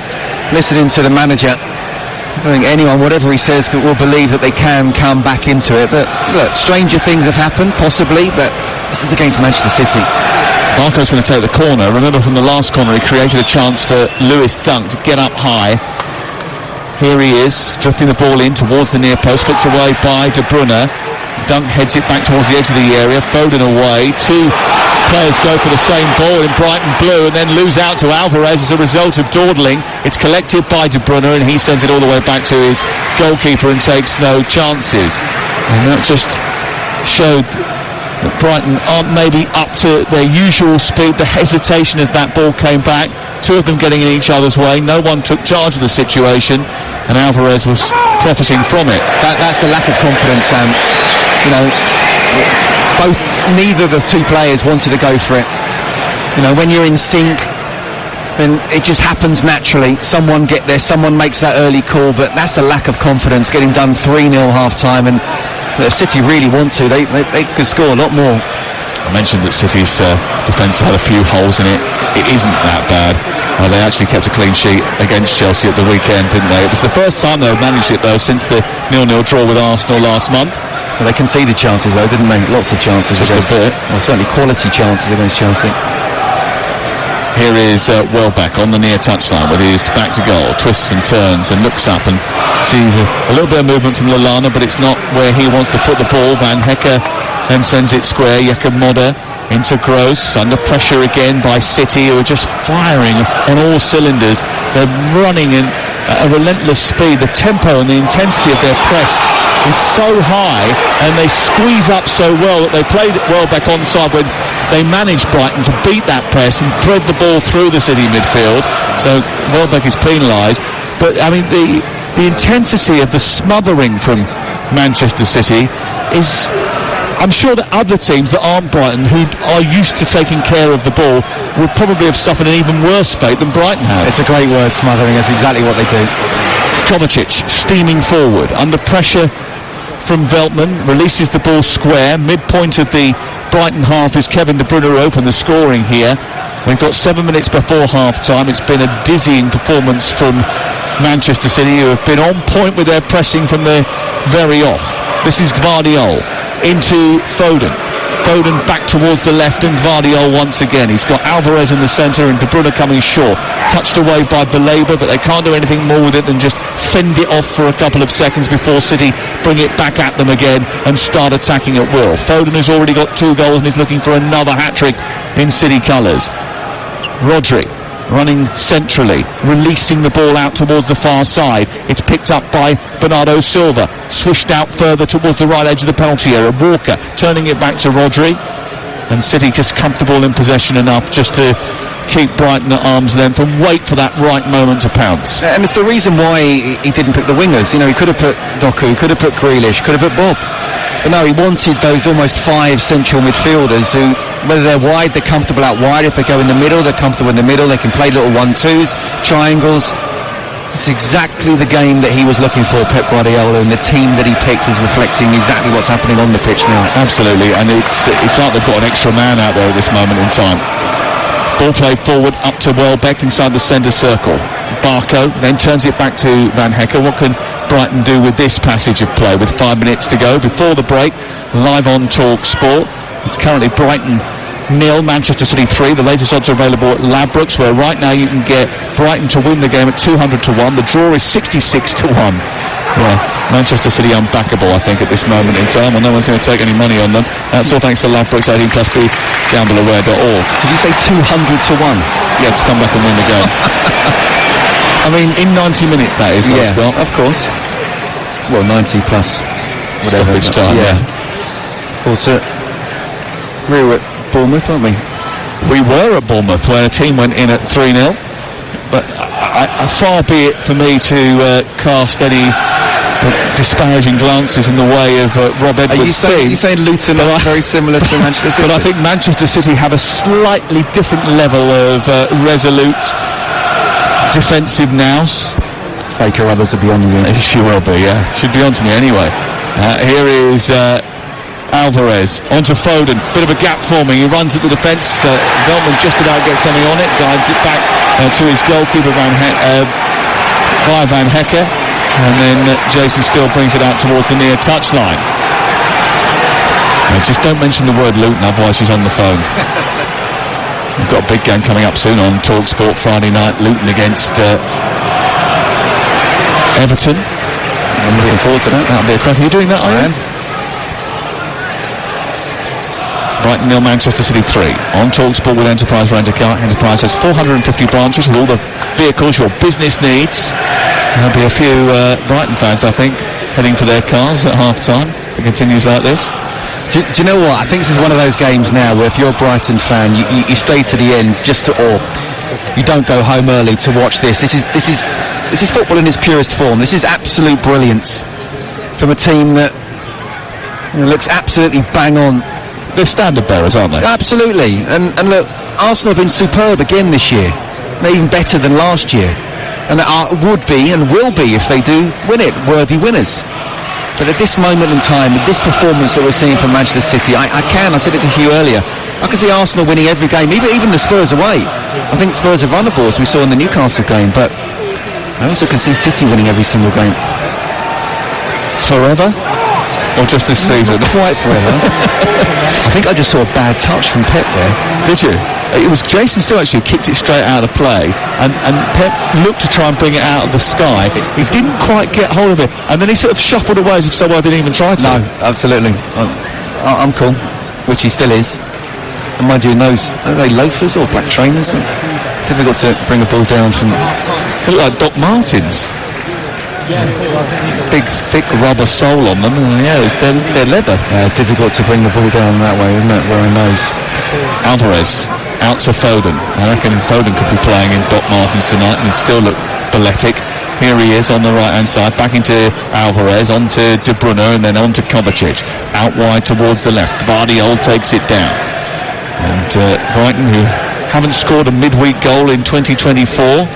listening to the manager. I don't think anyone, whatever he says, will believe that they can come back into it. But look, stranger things have happened, possibly, but this is against Manchester City. Barco's going to take the corner. Remember from the last corner, he created a chance for Lewis Dunk to get up high. Here he is, drifting the ball in towards the near post, flicked away by De Bruyne. Dunk heads it back towards the edge of the area, Foden away. Two players go for the same ball in Brighton blue and then lose out to Alvarez as a result of dawdling. It's collected by De Bruyne and he sends it all the way back to his goalkeeper and takes no chances. And that just showed that Brighton aren't maybe up to their usual speed. The hesitation as that ball came back, two of them getting in each other's way, no one took charge of the situation, and Alvarez was profiting from it. That's the lack of confidence, Sam. You know, neither of the two players wanted to go for it. You know, when you're in sync, then it just happens naturally. Someone get there, someone makes that early call, but that's the lack of confidence, getting done 3-0 half-time, and if City really want to, they could score a lot more. I mentioned that City's defence had a few holes in it. It isn't that bad. They actually kept a clean sheet against Chelsea at the weekend, didn't they? It was the first time they've managed it, though, since the 0-0 draw with Arsenal last month. Well, they conceded chances, though, didn't they? Lots of chances. Just a bit. Well, certainly quality chances against Chelsea. Here is Welbeck on the near touchline with his back to goal, twists and turns and looks up and sees a little bit of movement from Lallana, but it's not where he wants to put the ball. Van Hecke then sends it square. Jakob Modder into Gross, under pressure again by City, who are just firing on all cylinders. They're running in at a relentless speed. The tempo and the intensity of their press is so high, and they squeeze up so well that they played Welbeck onside when they managed Brighton to beat that press and thread the ball through the City midfield. So Welbeck is penalised. But I mean, the intensity of the smothering from Manchester City is, I'm sure that other teams that aren't Brighton, who are used to taking care of the ball, would probably have suffered an even worse fate than Brighton have. It's a great word, smothering. That's exactly what they do. Kovacic steaming forward under pressure from Veltman, releases the ball square. Midpoint of the Brighton half is Kevin De Bruyne open the scoring here. We've got 7 minutes before half-time. It's been a dizzying performance from Manchester City, who have been on point with their pressing from the very off. This is Gvardiol into Foden. Foden back towards the left, and Gvardiol once again. He's got Alvarez in the centre and De Bruyne coming short. Touched away by Baleba, but they can't do anything more with it than just fend it off for a couple of seconds before City bring it back at them again and start attacking at will. Foden has already got 2 goals and is looking for another hat-trick in City colours. Rodri running centrally, releasing the ball out towards the far side. It's picked up by Bernardo Silva, swished out further towards the right edge of the penalty area. Walker turning it back to Rodri, and City just comfortable in possession enough just to keep Brighton at arm's length and wait for that right moment to pounce. And it's the reason why he didn't pick the wingers. You know, he could have put Doku, could have put Grealish, could have put Bob. But no, he wanted those almost 5 central midfielders who, whether they're wide, they're comfortable out wide. If they go in the middle, they're comfortable in the middle. They can play little 1-2s, triangles. It's exactly the game that he was looking for, Pep Guardiola, and the team that he picked is reflecting exactly what's happening on the pitch now. Absolutely, and it's like they've got an extra man out there at this moment in time. Ball played forward up to Welbeck inside the centre circle. Barco then turns it back to Van Hecke. What can Brighton do with this passage of play with 5 minutes to go before the break? Live on Talk Sport. It's currently Brighton 0, Manchester City 3. The latest odds are available at Ladbrokes, where right now you can get Brighton to win the game at 200 to 1. The draw is 66 to 1. Yeah, Manchester City unbackable, I think, at this moment in time. Well, no one's going to take any money on them. That's all thanks to Ladbrokes 18+B, gambleaware.org. Did you say 200 to 1? Yeah, to come back and win the game. I mean, in 90 minutes, that is, yeah, Scott. Of course. Well, 90 plus whatever. Stoppage time. Yeah. Of course, we were at Bournemouth, weren't we? We were at Bournemouth, where a team went in at 3-0. But far be it for me to cast any disparaging glances in the way of Rob Edwards' team. Are you saying Luton are very similar to Manchester City? But I think Manchester City have a slightly different level of resolute defensive nous. Faker, others will be on you. She will be, yeah. Should be on to me anyway. Here is Alvarez onto Foden. Bit of a gap forming. He runs at the defence. Veltman just about gets something on it. Guides it back to his goalkeeper by Van Hecke. And then Jason Steele brings it out towards the near touchline. Just don't mention the word Luton, otherwise she's on the phone. We've got a big game coming up soon on Talk Sport Friday night. Luton against Everton. I'm looking forward to that. That'll be a crack. Are you doing that, Ian? Brighton 0, Manchester City 3. On Talk Sport with Enterprise Rent-A-Car. Enterprise has 450 branches with all the vehicles your business needs. There'll be a few Brighton fans, I think, heading for their cars at half-time. It continues like this. Do you know what? I think this is one of those games now where if you're a Brighton fan, you stay to the end or you don't go home early to watch this. This is football in its purest form. This is absolute brilliance from a team that looks absolutely bang on. They're standard bearers, aren't they? Absolutely. And look, Arsenal have been superb again this year. They're even better than last year. And would be and will be, if they do win it, worthy winners. But at this moment in time, with this performance that we're seeing from Manchester City, I said it to Hugh earlier, I can see Arsenal winning every game, even the Spurs away. I think Spurs are vulnerable, as we saw in the Newcastle game, but I also can see City winning every single game. Forever? Or just this season? Not quite forever. I think I just saw a bad touch from Pep there. Did you? It was Jason Still actually kicked it straight out of play, and Pep looked to try and bring it out of the sky. He didn't quite get hold of it, and then he sort of shuffled away as if someone didn't even try to. No, absolutely. I'm cool, which he still is. And mind you, are they loafers or black trainers? Difficult to bring a ball down from. They look like Doc Martens. Big, thick rubber sole on them, and they're leather. Difficult to bring the ball down that way, isn't it? Wearing those. Alvarez out to Foden. I reckon Foden could be playing in Doc Martens tonight and still look balletic. Here he is on the right hand side, back into Alvarez, onto De Bruyne, and then on to Kovacic, out wide towards the left. Guardiola takes it down, and Brighton, who haven't scored a midweek goal in 2024,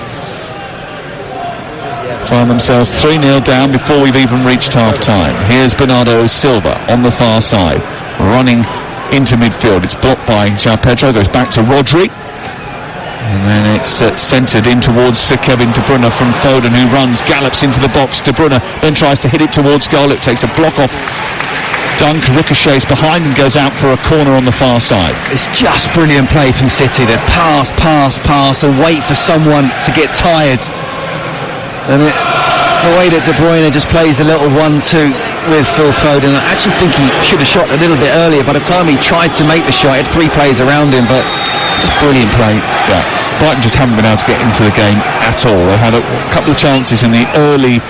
find themselves 3-0 down before we've even reached half time. Here's Bernardo Silva on the far side, running into midfield. It's blocked by João Pedro, goes back to Rodri, and then it's centred in towards Kevin De Bruyne from Foden, who runs, gallops into the box. De Bruyne then tries to hit it towards goal. It takes a block off Dunk, ricochets behind and goes out for a corner on the far side. It's just brilliant play from City. They pass and wait for someone to get tired. And the way that De Bruyne just plays the little 1-2 with Phil Foden, I actually think he should have shot a little bit earlier. By the time he tried to make the shot, he had 3 players around him, but just brilliant play. Yeah, Brighton just haven't been able to get into the game at all. They had a couple of chances in the early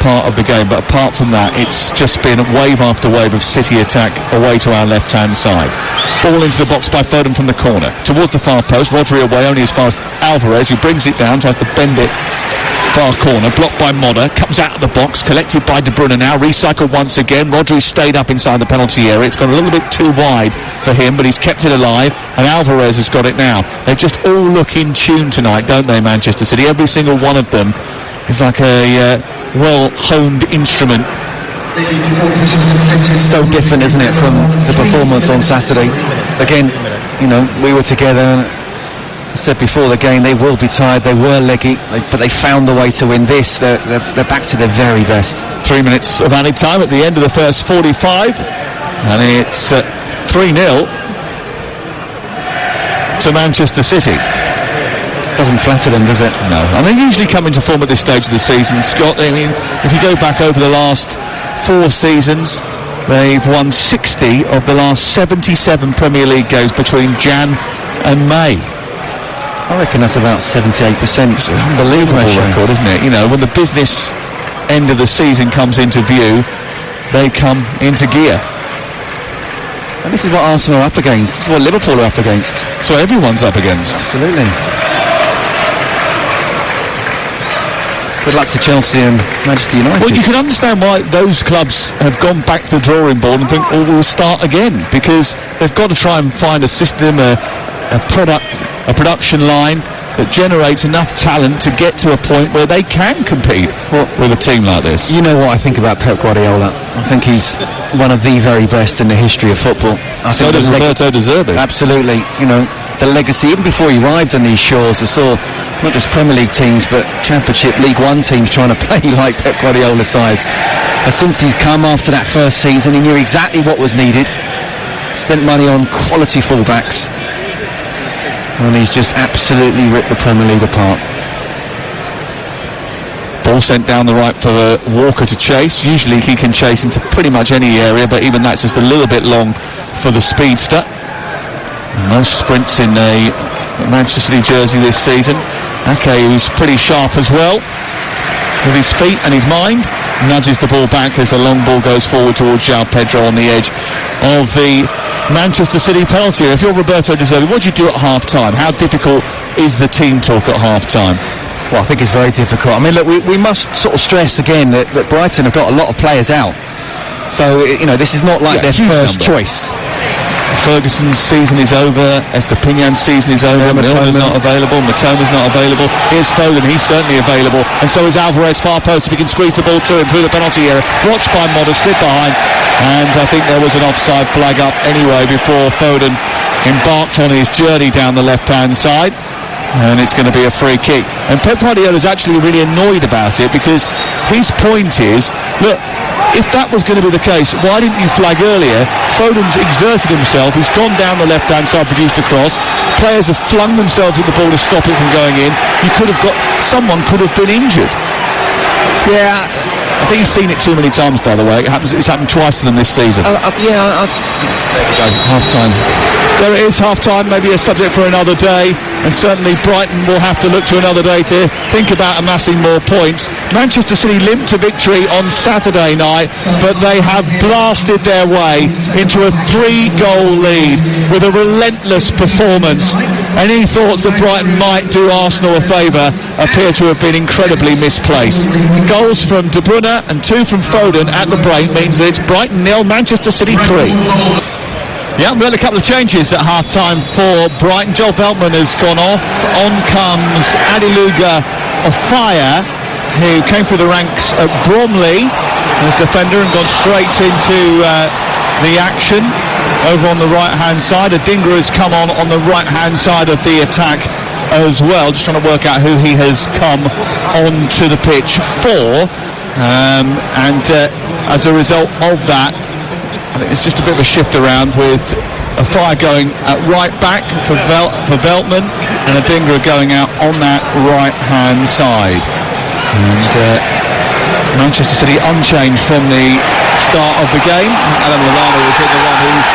part of the game, but apart from that, it's just been wave after wave of City attack away to our left-hand side. Ball into the box by Foden from the corner, towards the far post. Rodri away only as far as Alvarez, who brings it down, tries to bend it. Far corner, blocked by Modder, comes out of the box, collected by De Bruyne now, recycled once again. Rodri stayed up inside the penalty area. It's gone a little bit too wide for him, but he's kept it alive, and Alvarez has got it now. They just all look in tune tonight, don't they, Manchester City? Every single one of them is like a well-honed instrument. It's so different, isn't it, from the performance on Saturday? Again, we were together, and I said before the game, they will be tired, they were leggy, but they found the way to win this. They're back to their very best. 3 minutes of added time at the end of the first 45, and it's 3-0 to Manchester City. Doesn't flatter them, does it? No, and they usually come into form at this stage of the season. Scott, I mean, if you go back over the last 4 seasons, they've won 60 of the last 77 Premier League games between Jan and May. I reckon that's about 78%. It's an unbelievable record, isn't it? When the business end of the season comes into view, they come into gear. And this is what Arsenal are up against. This is what Liverpool are up against. That's what everyone's up against. Absolutely. Good luck to Chelsea and Manchester United. Well, you can understand why those clubs have gone back to the drawing board and think, we'll start again, because they've got to try and find a system, a production line that generates enough talent to get to a point where they can compete with a team like this. You know what I think about Pep Guardiola? I think he's one of the very best in the history of football. So does Roberto De Zerbi. Absolutely. The legacy, even before he arrived on these shores, I saw not just Premier League teams, but Championship, League One teams trying to play like Pep Guardiola sides. And since he's come after that first season, he knew exactly what was needed. Spent money on quality fullbacks. And he's just absolutely ripped the Premier League apart. Ball sent down the right for Walker to chase. Usually he can chase into pretty much any area, but even that's just a little bit long for the speedster. Most sprints in a Manchester City jersey this season. Ake, who's pretty sharp as well with his feet and his mind, nudges the ball back as the long ball goes forward towards João Pedro on the edge of the Manchester City penalty. If you're Roberto De Zerbi, what do you do at half-time? How difficult is the team talk at half-time? Well, I think it's very difficult. I mean, look, we must sort of stress again that Brighton have got a lot of players out. So, this is not like their first choice. Ferguson's season is over. Estepinan's season is over. Milner's not available. Matoma's not available. Here's Foden. He's certainly available. And so is Alvarez, far post. If he can squeeze the ball to him through the penalty area. Watched by Modder, slid behind. And I think there was an offside flag up anyway before Foden embarked on his journey down the left-hand side. And it's going to be a free kick. And Pep Guardiola's actually really annoyed about it, because his point is, look, if that was going to be the case, why didn't you flag earlier? Foden's exerted himself, he's gone down the left-hand side, produced a cross. Players have flung themselves at the ball to stop it from going in. Someone could have been injured. Yeah, I think he's seen it too many times, by the way. It's happened twice to them this season. There we go, half-time. There it is, half-time, maybe a subject for another day, and certainly Brighton will have to look to another day to think about amassing more points. Manchester City limped to victory on Saturday night, but they have blasted their way into a 3-goal lead with a relentless performance. Any thoughts that Brighton might do Arsenal a favour appear to have been incredibly misplaced. Goals from De Bruyne and 2 from Foden at the break means that it's Brighton 0, Manchester City 3. Yeah, we had a couple of changes at half-time for Brighton. Joel Beltman has gone off. On comes Adiluga Ofaya, who came through the ranks at Bromley as defender and gone straight into the action over on the right-hand side. Adingra has come on the right-hand side of the attack as well. Just trying to work out who he has come onto the pitch for. And as a result of that, I think it's just a bit of a shift around, with a fire going at right back for Veltman and Adingra going out on that right-hand side. And Manchester City unchanged from the start of the game. Adam Lallana will be the one who's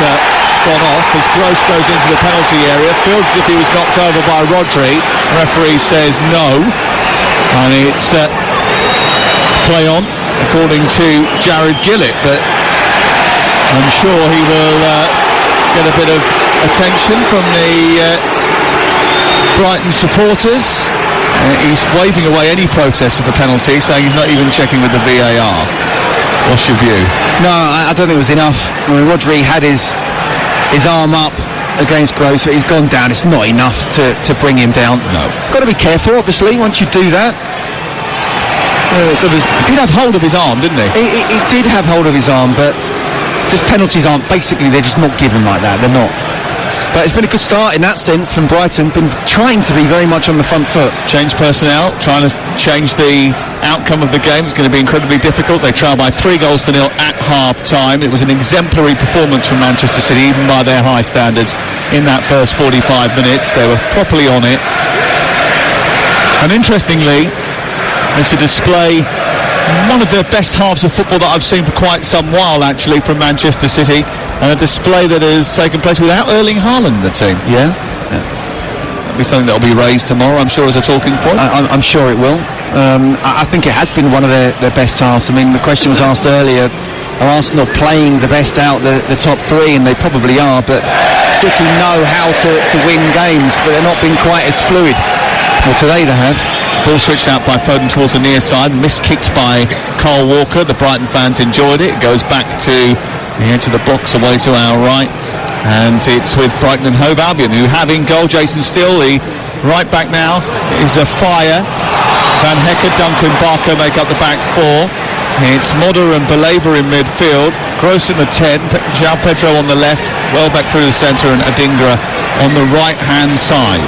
gone off as Gross goes into the penalty area. Feels as if he was knocked over by Rodri. The referee says no. And it's play on, according to Jared Gillett. But I'm sure he will get a bit of attention from the Brighton supporters. He's waving away any protest of the penalty, saying he's not even checking with the VAR. What's your view? No, I don't think it was enough. I mean, Rodri had his arm up against Gross, but he's gone down. It's not enough to bring him down. No. Got to be careful, obviously, once you do that. He did have hold of his arm, didn't he? He did have hold of his arm, but just penalties aren't, basically they're just not given like that. They're not. But it's been a good start in that sense from Brighton. Been trying to be very much on the front foot. Change personnel, trying to change the outcome of the game. It's going to be incredibly difficult. They trail by 3-0 at half-time. It was an exemplary performance from Manchester City, even by their high standards, in that first 45 minutes. They were properly on it. And interestingly, it's a display, one of the best halves of football that I've seen for quite some while, actually, from Manchester City, and a display that has taken place without Erling Haaland in the team. Yeah. That'll be something that'll be raised tomorrow, I'm sure, as a talking point. I'm sure it will. I think it has been one of their best halves. I mean, the question was asked earlier, are Arsenal playing the best out the top 3? And they probably are, but City know how to win games, but they're not been quite as fluid. Well, today they have. Ball switched out by Foden towards the near side, miskicked by Kyle Walker. The Brighton fans enjoyed it. It goes back to the edge of the box away to our right, and it's with Brighton and Hove Albion, who have in goal Jason Still. The right back now is a fire. Van Hecker, Duncan, Barker make up the back 4. It's Modder and Belaber in midfield, Gross in the 10, João Pedro on the left, Welbeck through the centre, and Adingra on the right hand side.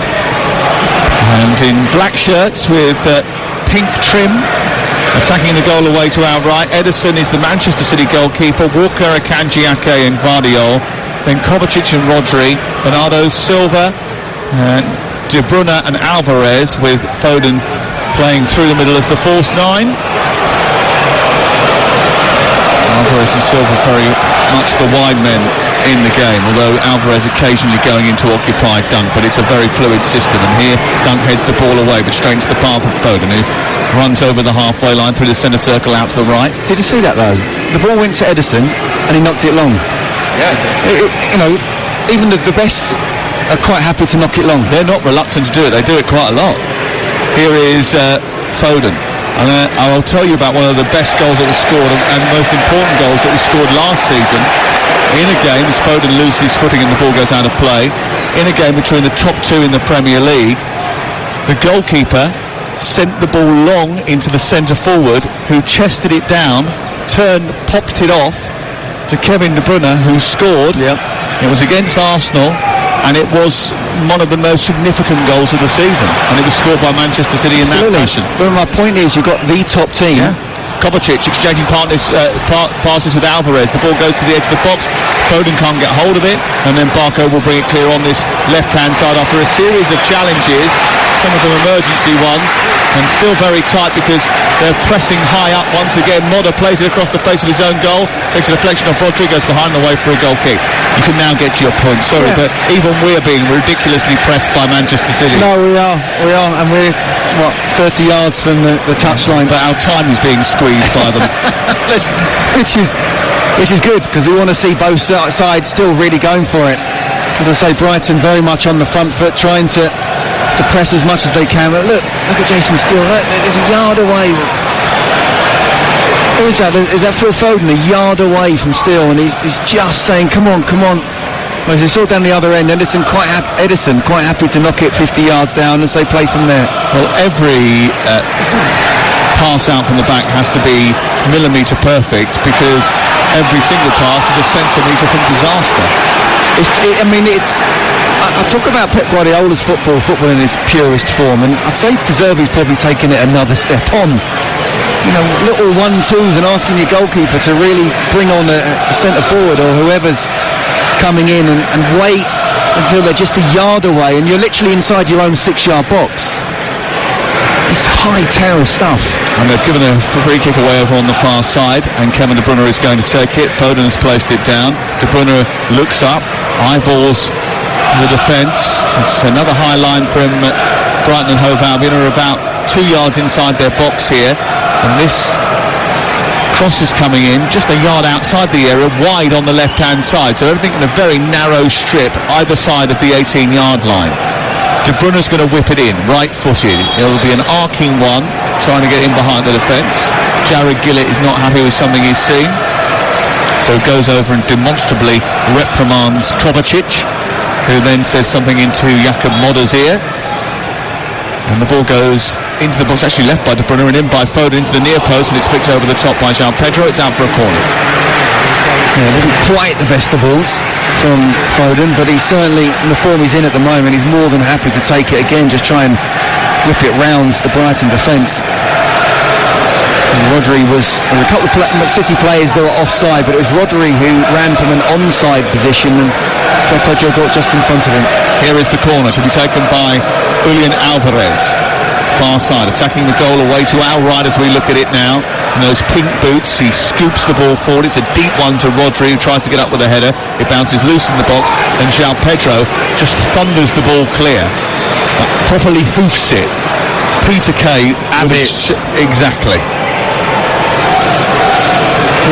And in black shirts with pink trim, attacking the goal away to our right, Ederson is the Manchester City goalkeeper, Walker, Akanji, Ake and Guardiola, then Kovacic and Rodri, Bernardo Silva, De Bruyne and Alvarez, with Foden playing through the middle as the false 9. Alvarez and Silva very much the wide men in the game, although Alvarez occasionally going into occupied Dunk, but it's a very fluid system, and here Dunk heads the ball away but straight into the path of Foden, who runs over the halfway line through the centre circle out to the right. Did you see that though? The ball went to Ederson and he knocked it long. Yeah. Even the best are quite happy to knock it long. They're not reluctant to do it, they do it quite a lot. Here is Foden. And I'll tell you about one of the best goals that was scored and most important goals that was scored last season in a game as Foden loses his footing and the ball goes out of play. In a game between the top two in the Premier League, the goalkeeper sent the ball long into the centre forward, who chested it down, turned, popped it off to Kevin De Bruyne, who scored. Yep. It was against Arsenal, and it was one of the most significant goals of the season, and it was scored by Manchester City in that fashion. But my point is, you've got the top team. Yeah. Kovacic exchanging passes with Alvarez. The ball goes to the edge of the box. Foden can't get hold of it, and then Barco will bring it clear on this left-hand side after a series of challenges, some of them emergency ones, and still very tight because they're pressing high up once again. Modder plays it across the face of his own goal, takes a deflection off Rodri, goes behind the way for a goal kick. You can now get to your point, sorry, but even we're being ridiculously pressed by Manchester City. No, we are, and we're 30 yards from the touchline. But our time is being squeezed by them. which is good, because we want to see both sides still really going for it. As I say, Brighton very much on the front foot, trying to press as much as they can. But look at Jason Steele. Look, there's a yard away. Who is that? Is that Phil Foden? A yard away from Steele, and he's just saying, "Come on." Well, as he saw down the other end, Edison quite happy to knock it 50 yards down as they play from there. Well, every pass out from the back has to be millimetre perfect, because every single pass is a centimetre from disaster. I talk about Pep Guardiola's football in its purest form, and I'd say De Zerbi's probably taken it another step on. Little 1-2s and asking your goalkeeper to really bring on a centre forward or whoever's coming in and wait until they're just a yard away, and you're literally inside your own 6-yard box. It's high terror stuff. And they've given a free kick away over on the far side, and Kevin De Bruyne is going to take it. Foden has placed it down. De Bruyne looks up, eyeballs the defence. It's another high line from Brighton and Hove Albion, are about 2 yards inside their box here, and this cross is coming in just a yard outside the area, wide on the left-hand side, so everything in a very narrow strip either side of the 18-yard line. De Bruyne's going to whip it in, right-footed. It'll be an arcing one, trying to get in behind the defence. Jared Gillett is not happy with something he's seen, so goes over and demonstrably reprimands Kovacic, who then says something into Jakob Modder's ear, and the ball goes into the box, actually left by De Bruyne and in by Foden into the near post, and it's flicked over the top by João Pedro. It's out for a corner. Yeah, it wasn't quite the best of balls from Foden, but he's certainly, in the form he's in at the moment, he's more than happy to take it again, just try and whip it round the Brighton defence. And Rodri there was a couple of City players that were offside, but it was Rodri who ran from an onside position, and Pedro got just in front of him. Here is the corner to be taken by Julian Alvarez. Far side, attacking the goal away to our right as we look at it now. In those pink boots, he scoops the ball forward. It's a deep one to Rodri, who tries to get up with a header. It bounces loose in the box, and João Pedro just thunders the ball clear. Properly hoofs it. Peter Kay at it. Exactly.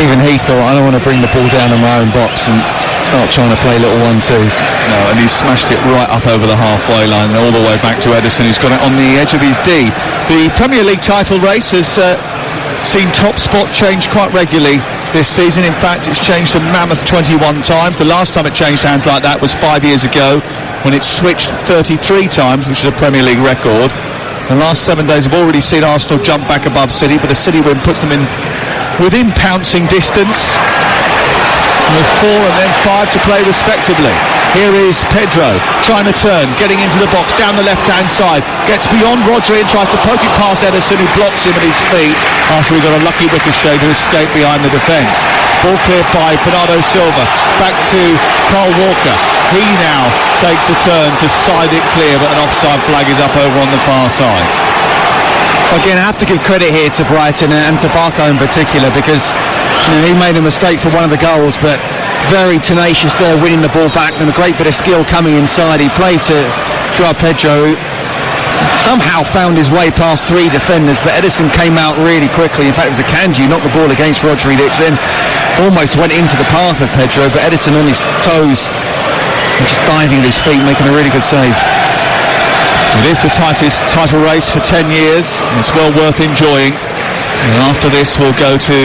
Even he thought, I don't want to bring the ball down in my own box and start trying to play little 1-2s. No, and he smashed it right up over the halfway line and all the way back to Edison, who's got it on the edge of his D. The Premier League title race has seen top spot change quite regularly this season. In fact, it's changed a mammoth 21 times. The last time it changed hands like that was 5 years ago, when it switched 33 times, which is a Premier League record. The last 7 days have already seen Arsenal jump back above City, but a City win puts them within pouncing distance, with 4 and then 5 to play respectively. Here is Pedro trying to turn, getting into the box down the left-hand side, gets beyond Rodri and tries to poke it past Edison, who blocks him at his feet after he got a lucky ricochet to escape behind the defence. Ball cleared by Bernardo Silva, back to Carl Walker. He now takes a turn to side it clear, but an offside flag is up over on the far side. Again, I have to give credit here to Brighton and to Barco in particular, because he made a mistake for one of the goals, but very tenacious there, winning the ball back, and a great bit of skill coming inside. He played to João Pedro, who somehow found his way past 3 defenders, but Edison came out really quickly. In fact, it was a Kanji, knocked the ball against Rodri, which then almost went into the path of Pedro, but Edison on his toes and just diving at his feet, making a really good save. It is the tightest title race for 10 years, and it's well worth enjoying. And after this, we'll go to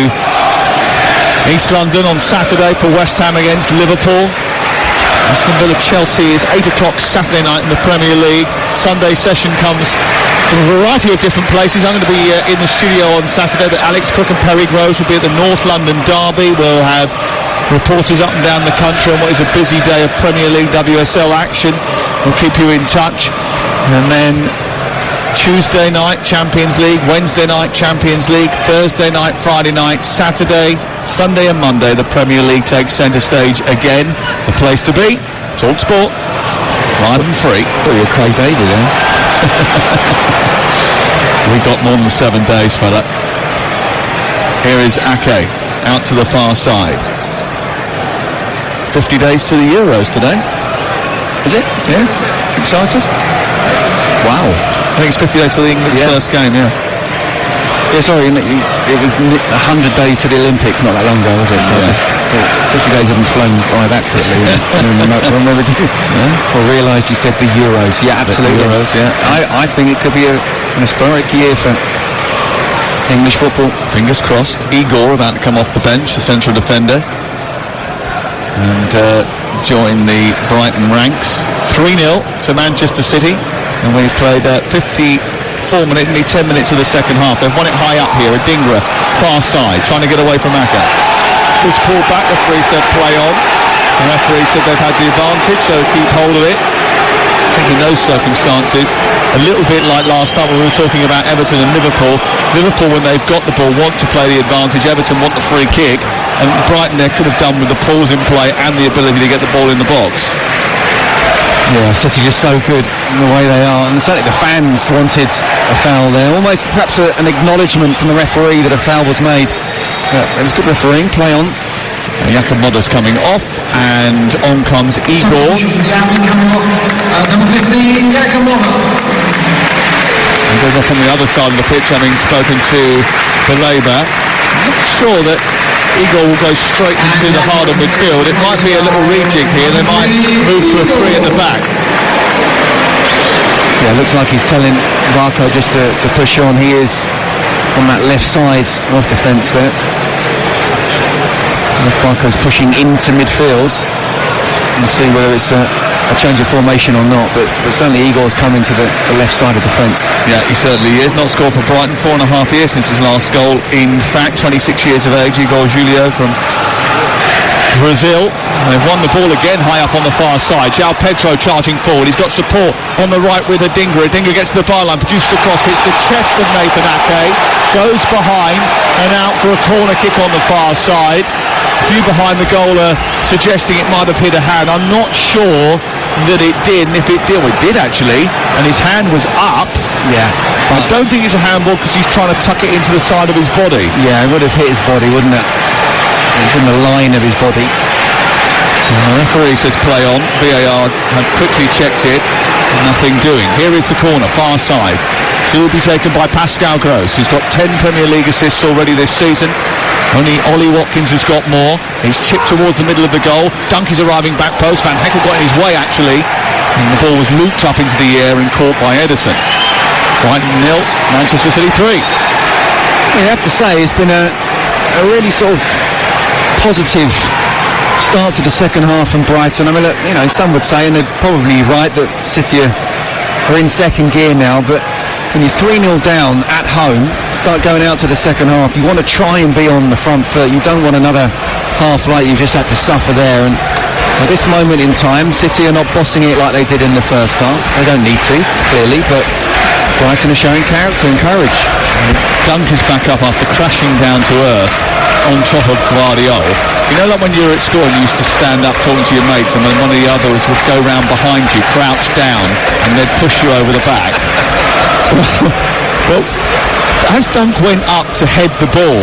East London on Saturday for West Ham against Liverpool. Aston Villa Chelsea is 8 o'clock Saturday night in the Premier League. Sunday session comes from a variety of different places. I'm going to be in the studio on Saturday, but Alex Cook and Perry Groves will be at the North London Derby. We'll have reporters up and down the country on what is a busy day of Premier League WSL action. We'll keep you in touch. And then Tuesday night Champions League, Wednesday night Champions League, Thursday night, Friday night, Saturday, Sunday and Monday the Premier League takes centre stage again. The place to be, Talk Sport, live and free. Thought you were Craig David then. We got more than 7 days, fella. Here is Ake out to the far side. 50 days to the Euros today. Is it? Yeah. Excited? Wow. I think it's 50 days to the England's first game, yeah. Yeah, sorry, it was 100 days to the Olympics not that long ago, was it? So just 50 days haven't flown by that quickly. I realised you said the Euros. Yeah, absolutely. The Euros, yeah. I think it could be an historic year for English football. Fingers crossed. Igor about to come off the bench, the central defender, and join the Brighton ranks. 3-0 to Manchester City, and we've played 54 minutes, nearly 10 minutes of the second half. They've won it high up here. Adingra, far side, trying to get away from Aka. Was pulled back. The referee said play on. The referee said they've had the advantage, so keep hold of it. I think in those circumstances, a little bit like last time when we were talking about Everton and Liverpool. Liverpool, when they've got the ball, want to play the advantage. Everton want the free kick, and Brighton there could have done with the pause in play and the ability to get the ball in the box. Yeah, City just so good in the way they are, and certainly the fans wanted a foul there. Almost perhaps an acknowledgement from the referee that a foul was made. It was good refereeing. Play on. Yakamoto's coming off, and on comes Igor. Number 15, Yakamoto. And goes off on the other side of the pitch, having spoken to Labour. I'm not sure that Igor will go straight into the heart of midfield. It might be a little rejig here. They might move to a 3 at the back. Yeah, it looks like he's telling Barco just to push on. He is on that left side of defence there. As Barco's pushing into midfield, we'll see whether it's a change of formation or not, but certainly Igor's coming to the left side of the fence. Yeah, he certainly is. Not scored for Brighton 4.5 years since his last goal. In fact, 26 years of age. Igor Julio from Brazil. They've won the ball again high up on the far side. João Pedro charging forward. He's got support on the right with Adingra. Adingra gets to the byline, produces a cross, hits the chest of Nathan Ake, goes behind and out for a corner kick on the far side. A few behind the goal are suggesting it might have hit a hand. I'm not sure that it did, and if it did, well, it did actually, and his hand was up. Yeah. I don't think it's a handball because he's trying to tuck it into the side of his body. Yeah, it would have hit his body, wouldn't it? It's in the line of his body. The referee says play on. VAR have quickly checked it. Nothing doing. Here is the corner, far side. Two will be taken by Pascal Gross, who's got 10 Premier League assists already this season. Only Ollie Watkins has got more. He's chipped towards the middle of the goal. Dunk is arriving back post. Van Heckel got in his way actually. And the ball was looped up into the air and caught by Ederson. Brighton 0, Manchester City 3. You have to say it's been a really sort of positive start to the second half from Brighton. I mean, look, you know, some would say, and they're probably right, that City are in second gear now, but when you're 3-0 down at home, start going out to the second half, you want to try and be on the front foot. You don't want another half like you just had to suffer there, and at this moment in time, City are not bossing it like they did in the first half. They don't need to, clearly, but Brighton are showing character and courage. Dunk is back up after crashing down to earth on top of Guardiola. You know, like when you were at school and you used to stand up talking to your mates, and then one of the others would go round behind you, crouch down, and they'd push you over the back. Well, as Dunk went up to head the ball,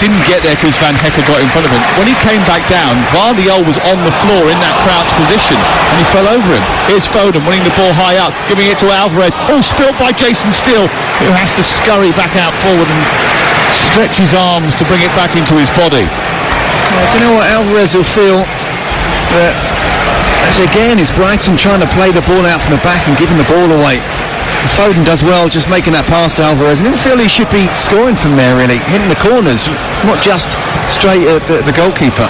didn't get there because Van Heckel got in front of him. When he came back down, Guardiola was on the floor in that crouch position, and he fell over him. Here's Foden winning the ball high up, giving it to Alvarez. Oh, spilt by Jason Steele, who has to scurry back out forward and stretch his arms to bring it back into his body. Well, do you know what Alvarez will feel? As again, is Brighton trying to play the ball out from the back and giving the ball away. Foden does well just making that pass to Alvarez. I didn't feel he should be scoring from there, really. Hitting the corners, not just straight at the goalkeeper.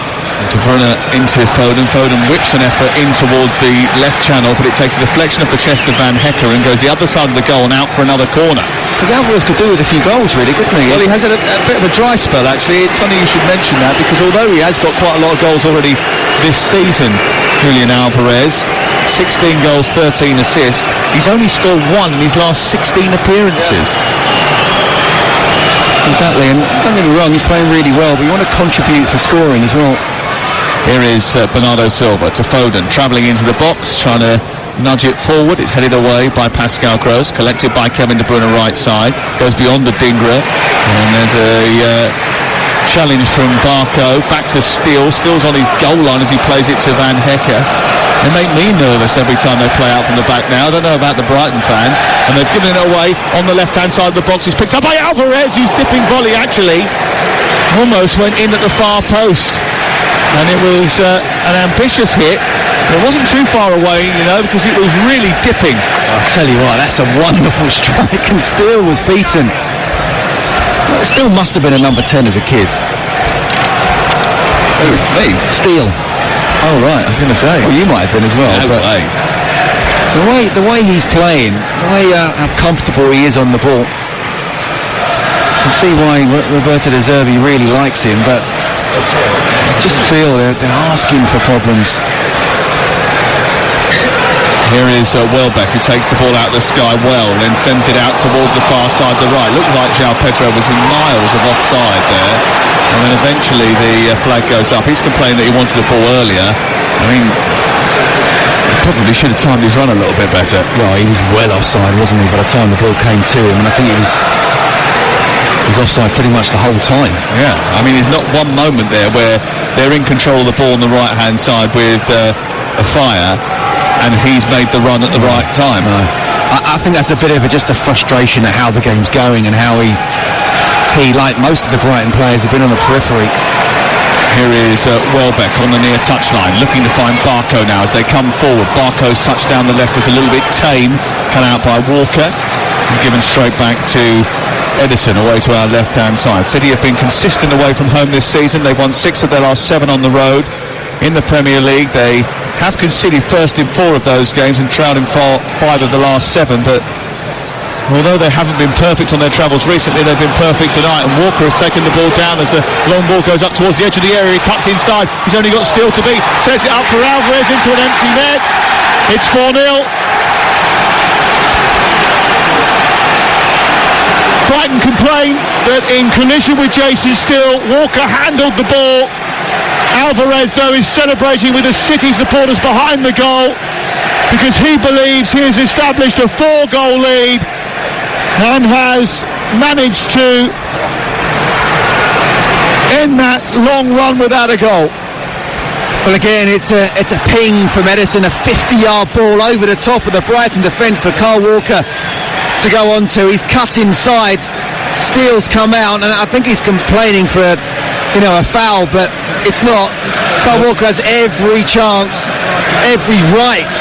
De Bruyne into Foden. Foden whips an effort in towards the left channel, but it takes a deflection of the chest of Van Hecker and goes the other side of the goal and out for another corner. Because Alvarez could do with a few goals, really, couldn't he? Well, he has a bit of a dry spell, actually. It's funny you should mention that, because although he has got quite a lot of goals already this season, Julian Alvarez, 16 goals, 13 assists, he's only scored one in his last 16 appearances. Exactly, and don't get me wrong, he's playing really well, but you want to contribute for scoring as well. Here is Bernardo Silva to Foden, travelling into the box, trying to nudge it forward. It's headed away by Pascal Gross, collected by Kevin De Bruyne right side, goes beyond the Dingra, and there's a challenge from Barco, back to Steele. Steele's on his goal line as he plays it to Van Hecker. They make me nervous every time they play out from the back now. I don't know about the Brighton fans, and they've given it away on the left-hand side of the box. It's picked up by Alvarez, whose dipping volley actually almost went in at the far post. And it was an ambitious hit. It wasn't too far away, because it was really dipping. I'll tell you what, that's a wonderful strike, and Steele was beaten. Steele must have been a number 10 as a kid. Who, me? Steele. Oh, right, I was going to say. Well, you might have been as well. No but way. The way he's playing, the way how comfortable he is on the ball, I can see why Roberto De Zerbi really likes him, but I just feel they're asking for problems. Here is Welbeck, who takes the ball out of the sky well, then sends it out towards the far side, the right. Looked like João Pedro was in miles of offside there, and then eventually the flag goes up. He's complaining that he wanted the ball earlier. I mean, he probably should have timed his run a little bit better. Yeah, he was well offside, wasn't he, by the time the ball came to him, and I think he was offside pretty much the whole time. Yeah, I mean, there's not one moment there where they're in control of the ball on the right-hand side with a fire, and he's made the run at the right time. No. I think that's a bit of just a frustration at how the game's going and how he, like most of the Brighton players, have been on the periphery. Here is Welbeck on the near touchline, looking to find Barco now as they come forward. Barco's touch down the left was a little bit tame, cut out by Walker, and given straight back to Edison away to our left-hand side. City have been consistent away from home this season. They've won 6 of their last 7 on the road in the Premier League. They have conceded first in 4 of those games and trailed in 5 of the last 7, but although they haven't been perfect on their travels recently, they've been perfect tonight, and Walker has taken the ball down as the long ball goes up towards the edge of the area. He cuts inside, he's only got Steele to beat, sets it up for Alvarez into an empty net. It's 4-0. Brighton complain that in collision with Jason Steele, Walker handled the ball. Alvarez, though, is celebrating with the City supporters behind the goal because he believes he has established a 4-goal lead and has managed to end that long run without a goal. Well, again, it's a ping from Edison, a 50-yard ball over the top of the Brighton defence for Kyle Walker to go on to. He's cut inside, Steele's come out, and I think he's complaining for a foul, but it's not. Kyle Walker has every chance, every right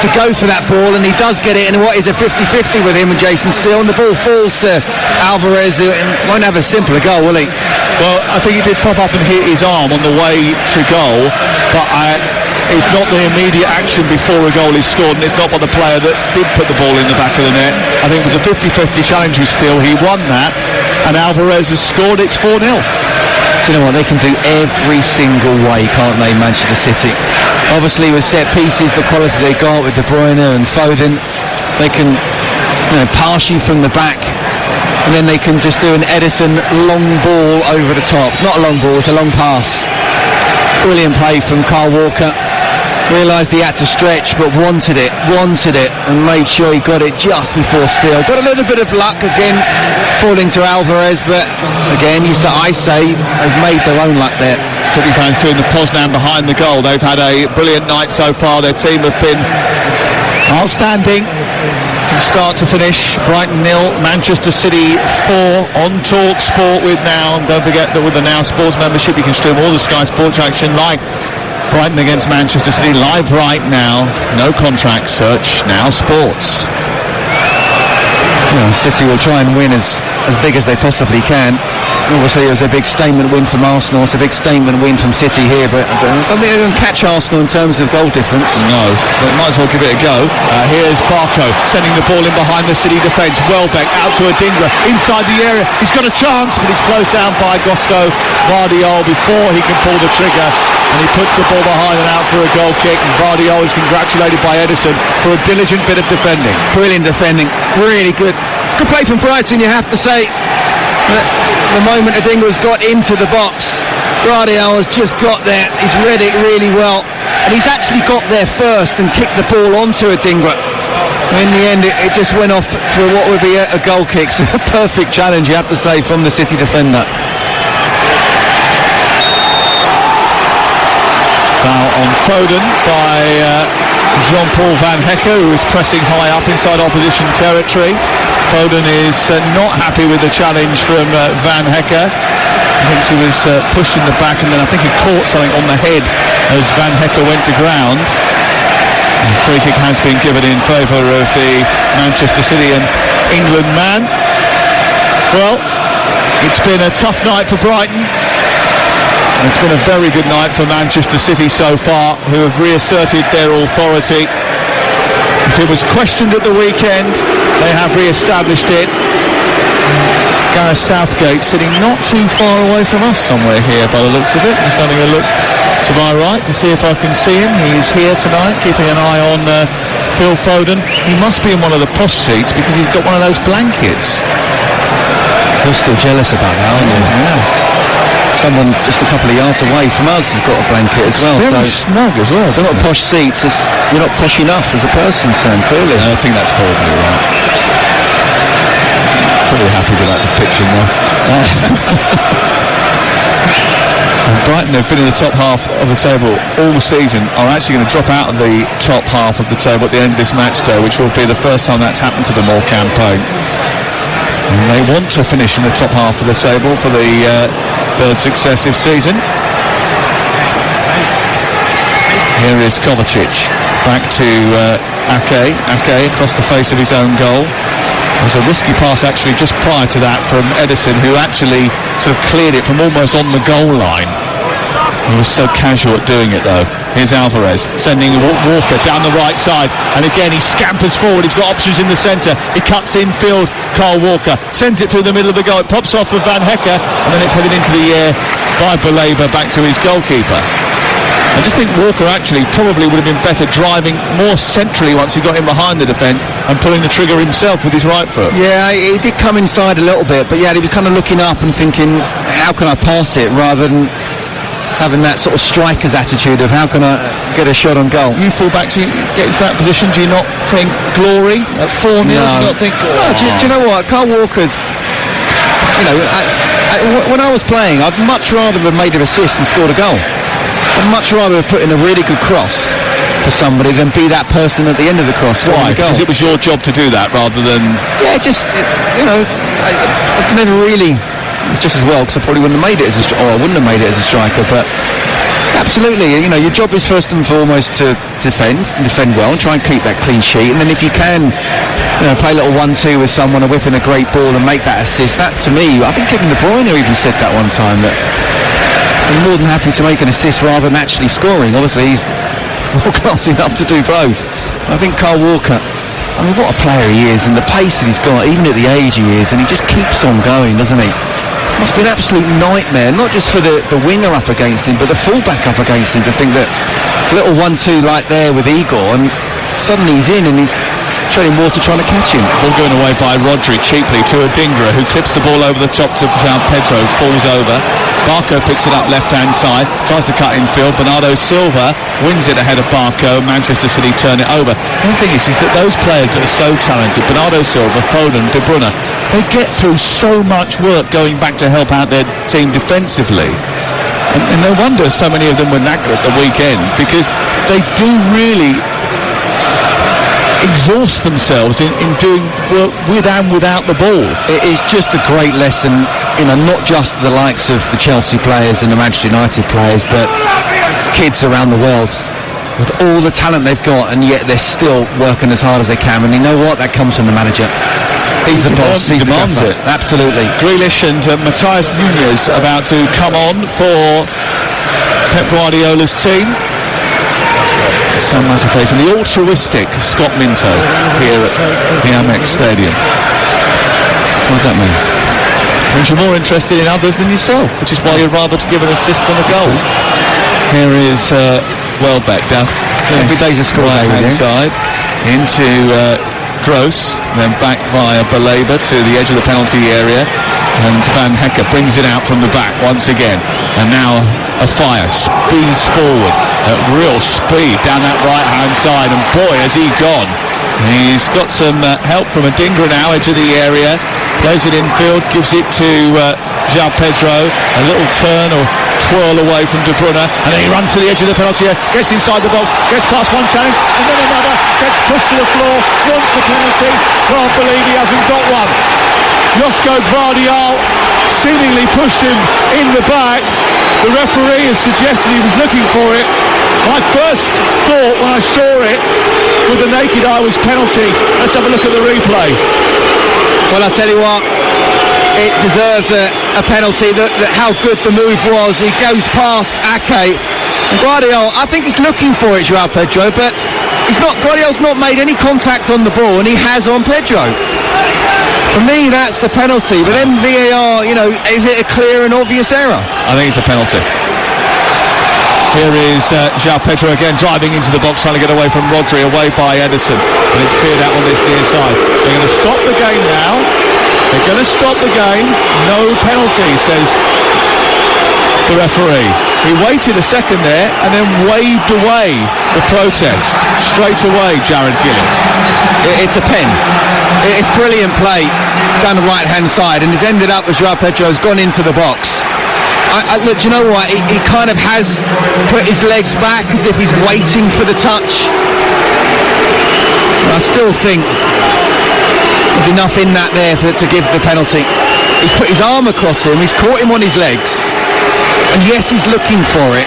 to go for that ball, and he does get it in what is a 50-50 with him and Jason Steele, and the ball falls to Alvarez, who won't have a simpler goal, will he? Well, I think he did pop up and hit his arm on the way to goal, but it's not the immediate action before a goal is scored, and it's not what the player that did put the ball in the back of the net. I think it was a 50-50 challenge with Steele. He won that, and Alvarez has scored. It's 4-0. Do you know what? They can do every single way, can't they, Manchester City? Obviously, with set pieces, the quality they got with De Bruyne and Foden, they can pass you from the back, and then they can just do an Edison long ball over the top. It's not a long ball, it's a long pass. Brilliant play from Kyle Walker. Realised he had to stretch, but wanted it, and made sure he got it just before Steele. Got a little bit of luck again, falling to Alvarez, but again, I say they've made their own luck there. City fans doing the Poznan behind the goal. They've had a brilliant night so far. Their team have been outstanding from start to finish. Brighton 0, Manchester City 4 on Talk Sport with Now. And don't forget that with the Now Sports membership, you can stream all the Sky Sports action like Brighton against Manchester City live right now. No contract, search Now Sports. City will try and win as big as they possibly can. Obviously, it was a big statement win from Arsenal. It's a big statement win from City here, but I don't think they're going to catch Arsenal in terms of goal difference. No, but might as well give it a go. Here's Barco sending the ball in behind the City defence. Welbeck out to Adingra inside the area. He's got a chance, but he's closed down by Gusto Vardiol before he can pull the trigger. And he puts the ball behind and out for a goal kick. And Vardiol is congratulated by Edison for a diligent bit of defending. Brilliant defending, really good. Good play from Brighton, you have to say. The moment Adingra's got into the box, Vardiol has just got there. He's read it really well, and he's actually got there first and kicked the ball onto Adingra. In the end, it just went off for what would be a goal kick. So a perfect challenge, you have to say, from the City defender. Foul on Foden by Jean-Paul Van Hecke, who is pressing high up inside opposition territory. Foden is not happy with the challenge from Van Hecke. He thinks he was pushed in the back, and then I think he caught something on the head as Van Hecke went to ground. And the free kick has been given in favour of the Manchester City and England man. Well, it's been a tough night for Brighton. And it's been a very good night for Manchester City so far, who have reasserted their authority. If it was questioned at the weekend, they have re-established it. Gareth Southgate sitting not too far away from us somewhere here by the looks of it. Just having a look to my right to see if I can see him. He's here tonight, keeping an eye on Phil Foden. He must be in one of the posh seats because he's got one of those blankets. You're still jealous about that, aren't you? Yeah. Someone just a couple of yards away from us has got a blanket as well. Very so snug as well. They're not posh seats. You're not posh enough as a person, Sam, clearly. I think that's probably right. Pretty happy with that depiction though. Brighton have been in the top half of the table all season, are actually going to drop out of the top half of the table at the end of this match day, which will be the first time that's happened to them all campaign. And they want to finish in the top half of the table for the third successive season. Here is Kovacic back to Ake across the face of his own goal. There was a risky pass actually just prior to that from Edison, who actually sort of cleared it from almost on the goal line. He was so casual at doing it though. Here's Alvarez sending Walker down the right side, and again he scampers forward. He's got options in the centre. He cuts infield. Kyle Walker sends it through the middle of the goal. It pops off of Van Hecke, and then it's headed into the air by Baleba back to his goalkeeper. I just think Walker actually probably would have been better driving more centrally once he got in behind the defence and pulling the trigger himself with his right foot. Yeah, he did come inside a little bit, but yeah, he was kind of looking up and thinking, how can I pass it, rather than having that sort of striker's attitude of how can I get a shot on goal. You fall back to get into that position, do you not think glory at 4-0? No. Do you not think... No, do you know what? Kyle Walker's... You know, when I was playing, I'd much rather have made an assist and scored a goal. I'd much rather have put in a really good cross for somebody than be that person at the end of the cross. Why? Because it was your job to do that rather than... Yeah, just, you know, I've never really... Just as well, because I probably wouldn't have made it as I wouldn't have made it as a striker, but absolutely, you know, your job is first and foremost to defend well and try and keep that clean sheet, and then if you can, you know, play a little 1-2 with someone and whip in a great ball and make that assist, that to me, I think Kevin De Bruyne even said that one time, that I'm more than happy to make an assist rather than actually scoring. Obviously he's more class enough to do both. I think Kyle Walker, I mean, what a player he is, and the pace that he's got, even at the age he is, and he just keeps on going, doesn't he? Must be an absolute nightmare, not just for the winger up against him, but the fullback up against him, to think that little 1-2 like there with Igor, and suddenly he's in and he's treading water trying to catch him. Ball going away by Rodri cheaply to Adingra, who clips the ball over the top to Pedro, falls over. Barco picks it up left-hand side, tries to cut infield. Bernardo Silva wins it ahead of Barco. Manchester City turn it over. The thing is that those players that are so talented, Bernardo Silva, Foden, De Bruyne, they get through so much work going back to help out their team defensively. And no wonder so many of them were knackered at the weekend, because they do really exhaust themselves in doing work with and without the ball. It is just a great lesson, you know, not just the likes of the Chelsea players and the Manchester United players, but kids around the world with all the talent they've got, and yet they're still working as hard as they can. And you know what? That comes from the manager. He's the boss. He demands it. Absolutely. Grealish and Matthias Nunez about to come on for Pep Guardiola's team. Some massive place. And the altruistic Scott Minto here at the Amex Stadium. What does that mean? Means you're more interested in others than yourself, which is why you'd rather to give an assist than a goal. Here is Welbeck down. Every day's a school day with you. Side into Gross, then back via Baleba to the edge of the penalty area, and Van Hecke brings it out from the back once again, and now a fire, speeds forward at real speed down that right hand side, and boy has he gone. He's got some help from Adingra now, edge of the area, plays it infield, gives it to João Pedro, a little turn or twirl away from De Bruyne, and then he runs to the edge of the penalty area, gets inside the box, gets past one challenge, and then another, gets pushed to the floor, wants a penalty, can't believe he hasn't got one. Josko Gvardiol seemingly pushed him in the back. The referee has suggested he was looking for it. My first thought when I saw it with the naked eye was penalty. Let's have a look at the replay. Well, I'll tell you what, it deserved a penalty. How good the move was. He goes past Ake. And Guardiol, I think he's looking for it, João Pedro, but Guardiol's not made any contact on the ball, and he has on Pedro. For me, that's a penalty. But then VAR, is it a clear and obvious error? I think it's a penalty. Here is João Pedro again driving into the box, trying to get away from Rodri, away by Ederson, and it's cleared out on this near side. They're going to stop the game now. They're going to stop the game. No penalty, says the referee. He waited a second there and then waved away the protest. Straight away, Jared Gillett. It's a pen. It's brilliant play down the right-hand side, and it's ended up as João Pedro has gone into the box. Look, do you know what? He kind of has put his legs back as if he's waiting for the touch. I still think there's enough in that there to give the penalty. He's put his arm across him, he's caught him on his legs, and yes, he's looking for it.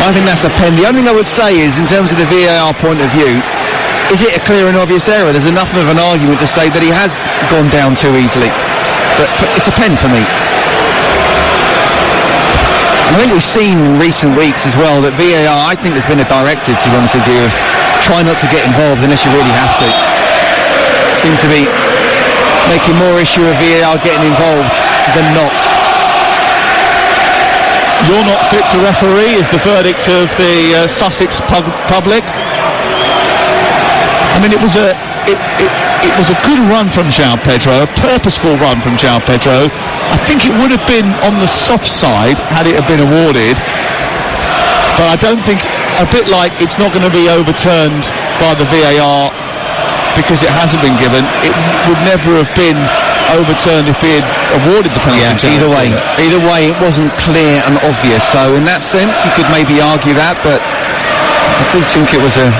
I think that's a pen. The only thing I would say is, in terms of the VAR point of view, is it a clear and obvious error? There's enough of an argument to say that he has gone down too easily. But it's a pen for me. I think we've seen in recent weeks as well that VAR, I think there's been a directive, to be honest with you, of try not to get involved unless you really have to. Seem to be making more issue of VAR getting involved than not. You're not fit to referee is the verdict of the Sussex public. I mean, it was a good run from João Pedro, a purposeful run from João Pedro. I think it would have been on the soft side had it have been awarded, but I don't think, a bit like it's not going to be overturned by the VAR because it hasn't been given, it would never have been overturned if he had awarded the penalty. Yeah, either way it wasn't clear and obvious, so in that sense you could maybe argue that, but I do think it was a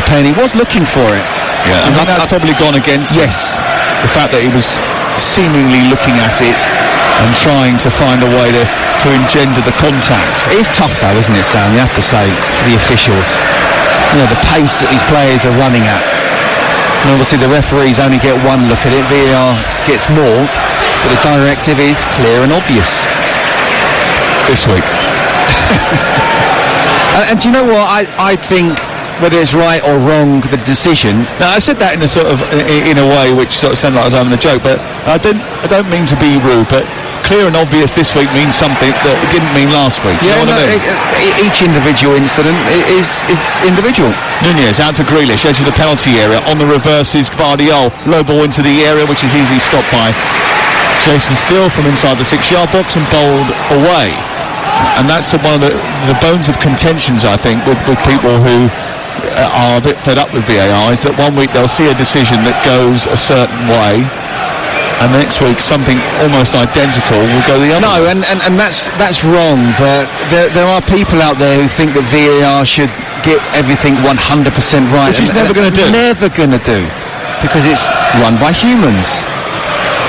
pen. He was looking for it. Yeah, I think that's probably gone against him. Yes, the fact that he was seemingly looking at it and trying to find a way to engender the contact. It is tough though, isn't it, Sam? You have to say, for the officials, the pace that these players are running at. And obviously the referees only get one look at it, VAR gets more, but the directive is clear and obvious. This week. And do you know what? I think, whether it's right or wrong, the decision. Now, I said that in a way which sort of sounded like I was having a joke, but I don't mean to be rude, but clear and obvious this week means something that it didn't mean last week. Do you know what I mean? Each individual incident is individual. Nunez out to Grealish, edge of the penalty area. On the reverse is Gvardiol. Low ball into the area, which is easily stopped by Jason Steele from inside the 6-yard box and bowled away. And that's one of the bones of contentions, I think, with people who are a bit fed up with VAR, is that one week they'll see a decision that goes a certain way, and the next week something almost identical will go the other way. No, and that's wrong, but there are people out there who think that VAR should get everything 100% right. Which it's never going to do. Never going to do, because it's run by humans.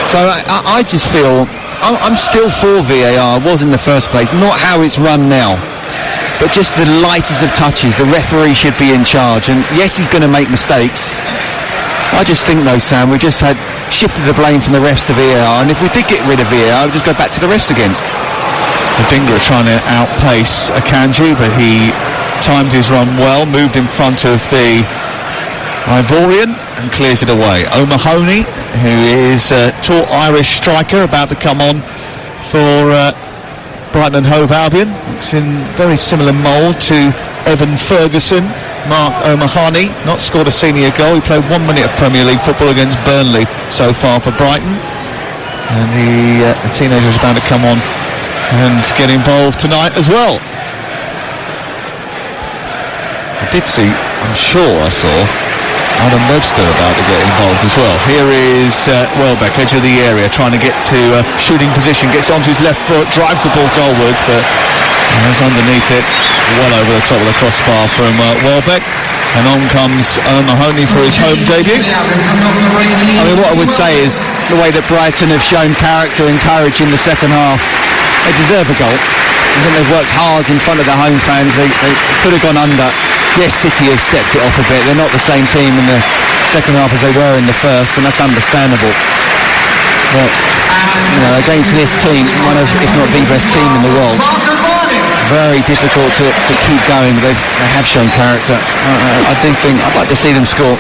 So I just feel, I'm still for VAR, was in the first place, not how it's run now, but just the lightest of touches. The referee should be in charge, and yes, he's going to make mistakes. I just think though, Sam, we've just had shifted the blame from the refs to VAR, and if we did get rid of VAR, we'd just go back to the refs again. Odingra trying to outpace Akanji, but he timed his run well, moved in front of the Ivorian and clears it away. O'Mahony, who is a tall Irish striker about to come on for Brighton and Hove Albion. Looks in very similar mould to Evan Ferguson. Mark O'Mahony, not scored a senior goal. He played 1 minute of Premier League football against Burnley so far for Brighton. And the teenager is about to come on and get involved tonight as well. I did see, I'm sure I saw Adam Webster about to get involved as well. Here is Welbeck, edge of the area, trying to get to shooting position, gets onto his left foot, drives the ball goalwards, but is underneath it, well over the top of the crossbar from Welbeck. And on comes O'Mahony for his home debut. I mean, what I would say is the way that Brighton have shown character and courage in the second half, they deserve a goal. I think they've worked hard in front of their home fans. They could have gone under. Yes, City have stepped it off a bit. They're not the same team in the second half as they were in the first, and that's understandable. But, you know, against this team, one of, if not the best team in the world, very difficult to keep going, but they have shown character. I do think I'd like to see them score.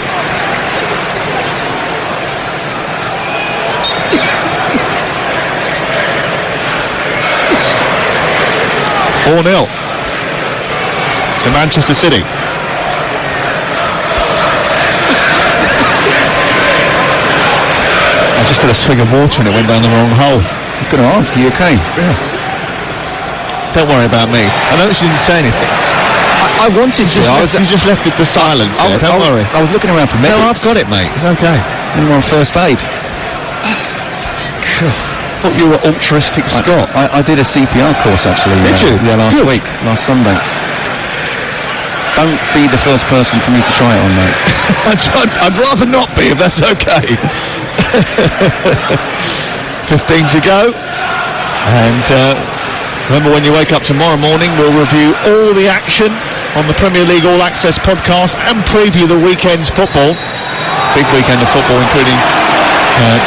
To Manchester City. I just had a swig of water and it went down the wrong hole. I was going to ask, are you okay? Yeah. Don't worry about me. I noticed you didn't say anything. I wanted to. You just left it the silence there. Don't worry. I was looking around for medics. No, I've got it, mate. It's okay. I'm on first aid. I thought you were altruistic Scott. I did a CPR course actually. Did you? Yeah, last Sunday. Don't be the first person for me to try it on, mate. I'd rather not be, if that's okay. 15 to go. And remember, when you wake up tomorrow morning, we'll review all the action on the Premier League All Access podcast and preview the weekend's football. Big weekend of football, including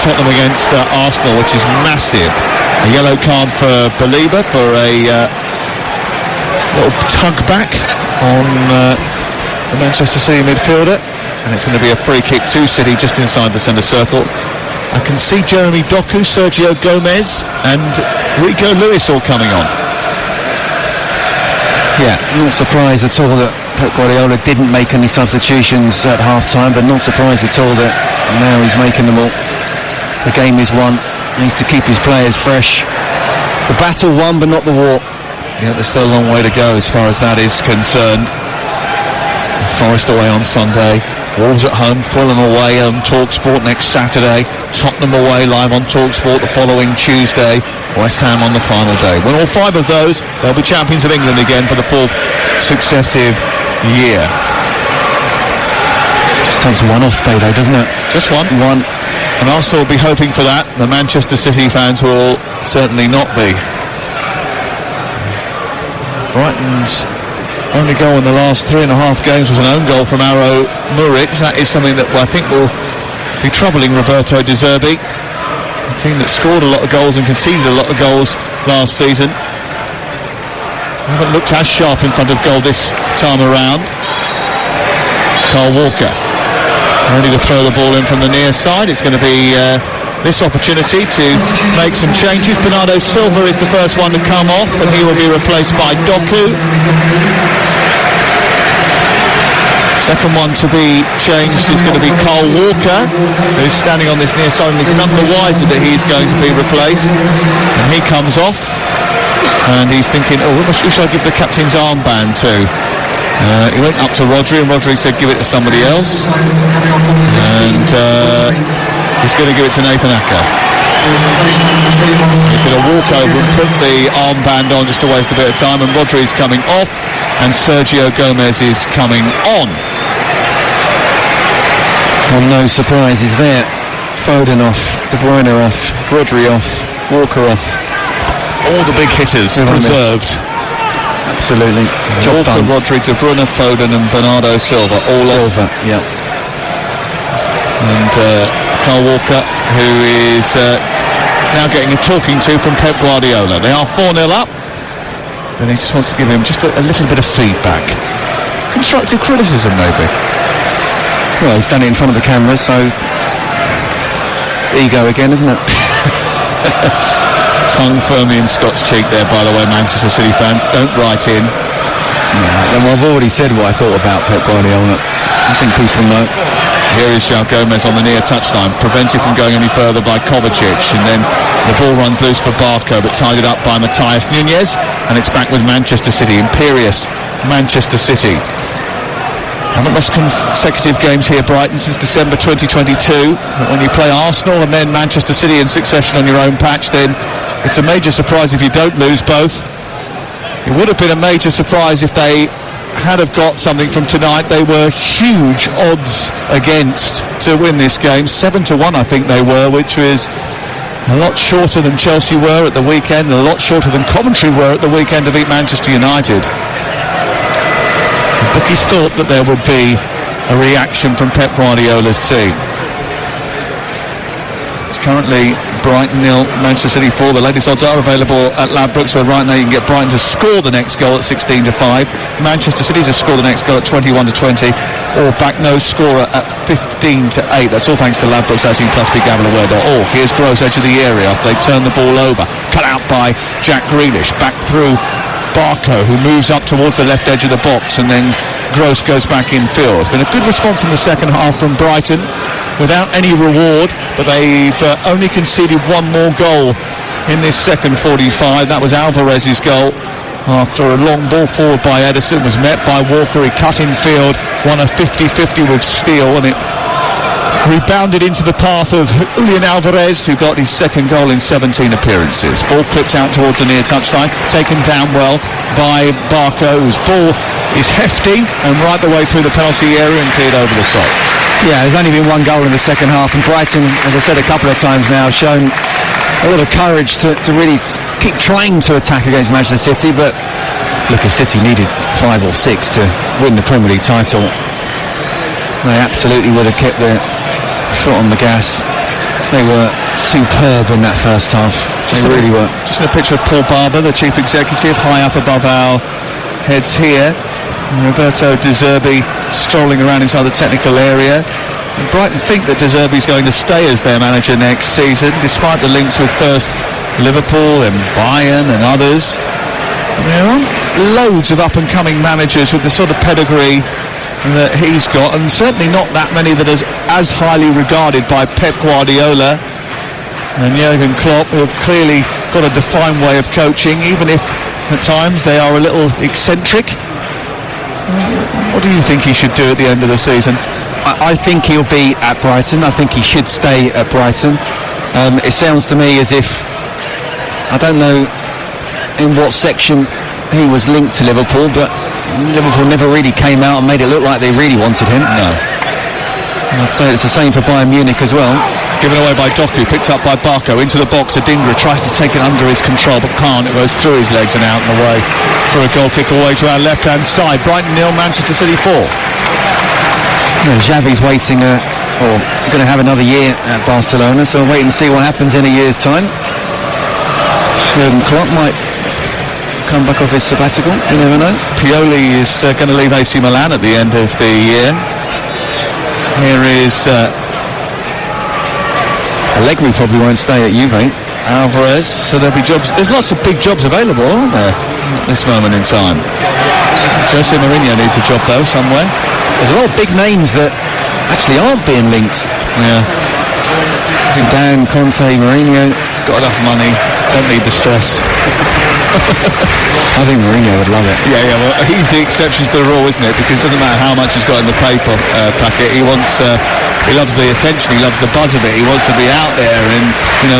Tottenham against Arsenal, which is massive. A yellow card for Belieber for a little tug back on the Manchester City midfielder, and it's going to be a free kick to City just inside the centre circle. I can see Jeremy Doku, Sergio Gomez and Rico Lewis all coming on. Yeah, not surprised at all that Pep Guardiola didn't make any substitutions at half-time, but not surprised at all that now he's making them all. The game is won. He needs to keep his players fresh. The battle won, but not the war. Yeah, there's still a long way to go as far as that is concerned. Forest away on Sunday, Wolves at home, Fulham away on TalkSport next Saturday, Tottenham away live on TalkSport the following Tuesday, West Ham on the final day. Win all 5 of those, they'll be champions of England again for the 4th successive year. Just takes one off day though, doesn't it? Just one. And Arsenal will be hoping for that. The Manchester City fans will certainly not be. Brighton's only goal in the last 3.5 games was an own goal from Aro Muric. That is something that I think will be troubling Roberto De Zerbi, a team that scored a lot of goals and conceded a lot of goals last season. Haven't looked as sharp in front of goal this time around. Carl Walker ready to throw the ball in from the near side. It's going to be this opportunity to make some changes. Bernardo Silva is the first one to come off, and he will be replaced by Doku. Second one to be changed is going to be Carl Walker, who's standing on this near side and is none the wiser that he's going to be replaced. And he comes off, and he's thinking, who should I give the captain's armband to? He went up to Rodri, and Rodri said give it to somebody else. And he's going to give it to Nathan Aka. He's going to walk over and put the armband on just to waste a bit of time, and Rodri is coming off, and Sergio Gomez is coming on. Well, no surprises there. Foden off, De Bruyne off, Rodri off, Walker off. All the big hitters preserved. Absolutely. Job Walker, done. Rodri, De Bruyne, Foden and Bernardo Silva all Silva, off. yeah. And Kyle Walker, who is now getting a talking to from Pep Guardiola. They are 4-0 up, and he just wants to give him just a little bit of feedback. Constructive criticism, maybe. Well, he's done it in front of the camera, so ego again, isn't it? Tongue firmly in Scott's cheek there, by the way, Manchester City fans. Don't write in. Well, I've already said what I thought about Pep Guardiola. I think people know. Here is João Gomez on the near touchline, prevented from going any further by Kovacic, and then the ball runs loose for Barco, but tied up by Matthias Nunez, and it's back with Manchester City, imperious Manchester City. Haven't lost consecutive games here, Brighton, since December 2022. But when you play Arsenal and then Manchester City in succession on your own patch, then it's a major surprise if you don't lose both. It would have been a major surprise if they had have got something from tonight. They were huge odds against to win this game. 7-1 I think they were, which was a lot shorter than Chelsea were at the weekend, and a lot shorter than Coventry were at the weekend to beat Manchester United. The bookies thought that there would be a reaction from Pep Guardiola's team. It's currently Brighton 0, Manchester City 4. The latest odds are available at Ladbrokes, where right now you can get Brighton to score the next goal at 16-5, Manchester City to score the next goal at 21-20, or back no scorer at 15-8. That's all thanks to Ladbrokes 18+ BeGambleAware.org. Here's Gross edge of the area after they turn the ball over. Cut out by Jack Grealish. Back through Barco, who moves up towards the left edge of the box, and then Gross goes back in field. It's been a good response in the second half from Brighton, without any reward, but they've only conceded one more goal in this second 45. That was Alvarez's goal after a long ball forward by Ederson was met by Walker. He cut in field, won a 50-50 with Steele, and it rebounded into the path of Julian Alvarez, who got his second goal in 17 appearances. Ball clipped out towards the near touchline, taken down well by Barco, whose ball is hefty and right the way through the penalty area and cleared over the top. Yeah, there's only been one goal in the second half, and Brighton, as I said a couple of times now, have shown a lot of courage to really keep trying to attack against Manchester City. But look, if City needed 5 or 6 to win the Premier League title, they absolutely would have kept their foot on the gas. They were superb in that first half. They really were. Just in a picture of Paul Barber, the chief executive, high up above our heads here. Roberto De Zerbi strolling around inside the technical area. And Brighton think that De Zerbi's going to stay as their manager next season, despite the links with first Liverpool and Bayern and others. And there aren't loads of up-and-coming managers with the sort of pedigree that he's got, and certainly not that many that is as highly regarded by Pep Guardiola and Jurgen Klopp, who have clearly got a defined way of coaching, even if at times they are a little eccentric. What do you think he should do at the end of the season? I think he'll be at Brighton. I think he should stay at Brighton. It sounds to me as if, I don't know in what section he was linked to Liverpool, but Liverpool never really came out and made it look like they really wanted him. No. I'd say it's the same for Bayern Munich as well. Given away by Doku, picked up by Barco, into the box. Adingra tries to take it under his control, but can't. It goes through his legs and out and away for a goal kick away to our left-hand side. Brighton 0, Manchester City 4. Xavi's waiting, or going to have another year at Barcelona, so we'll wait and see what happens in a year's time. Jurgen Klopp might come back off his sabbatical, you never know. Pioli is going to leave AC Milan at the end of the year. Here is Allegri probably won't stay at Juve. Alvarez, so there'll be jobs. There's lots of big jobs available, aren't there, at this moment in time? Jose Mourinho needs a job, though, somewhere. There's a lot of big names that actually aren't being linked. Yeah. Zidane, Conte, Mourinho. Got enough money, don't need the stress. I think Mourinho would love it. Yeah, well, he's the exception to the rule, isn't it? Because it doesn't matter how much he's got in the paper packet. He loves the attention, he loves the buzz of it. He wants to be out there and,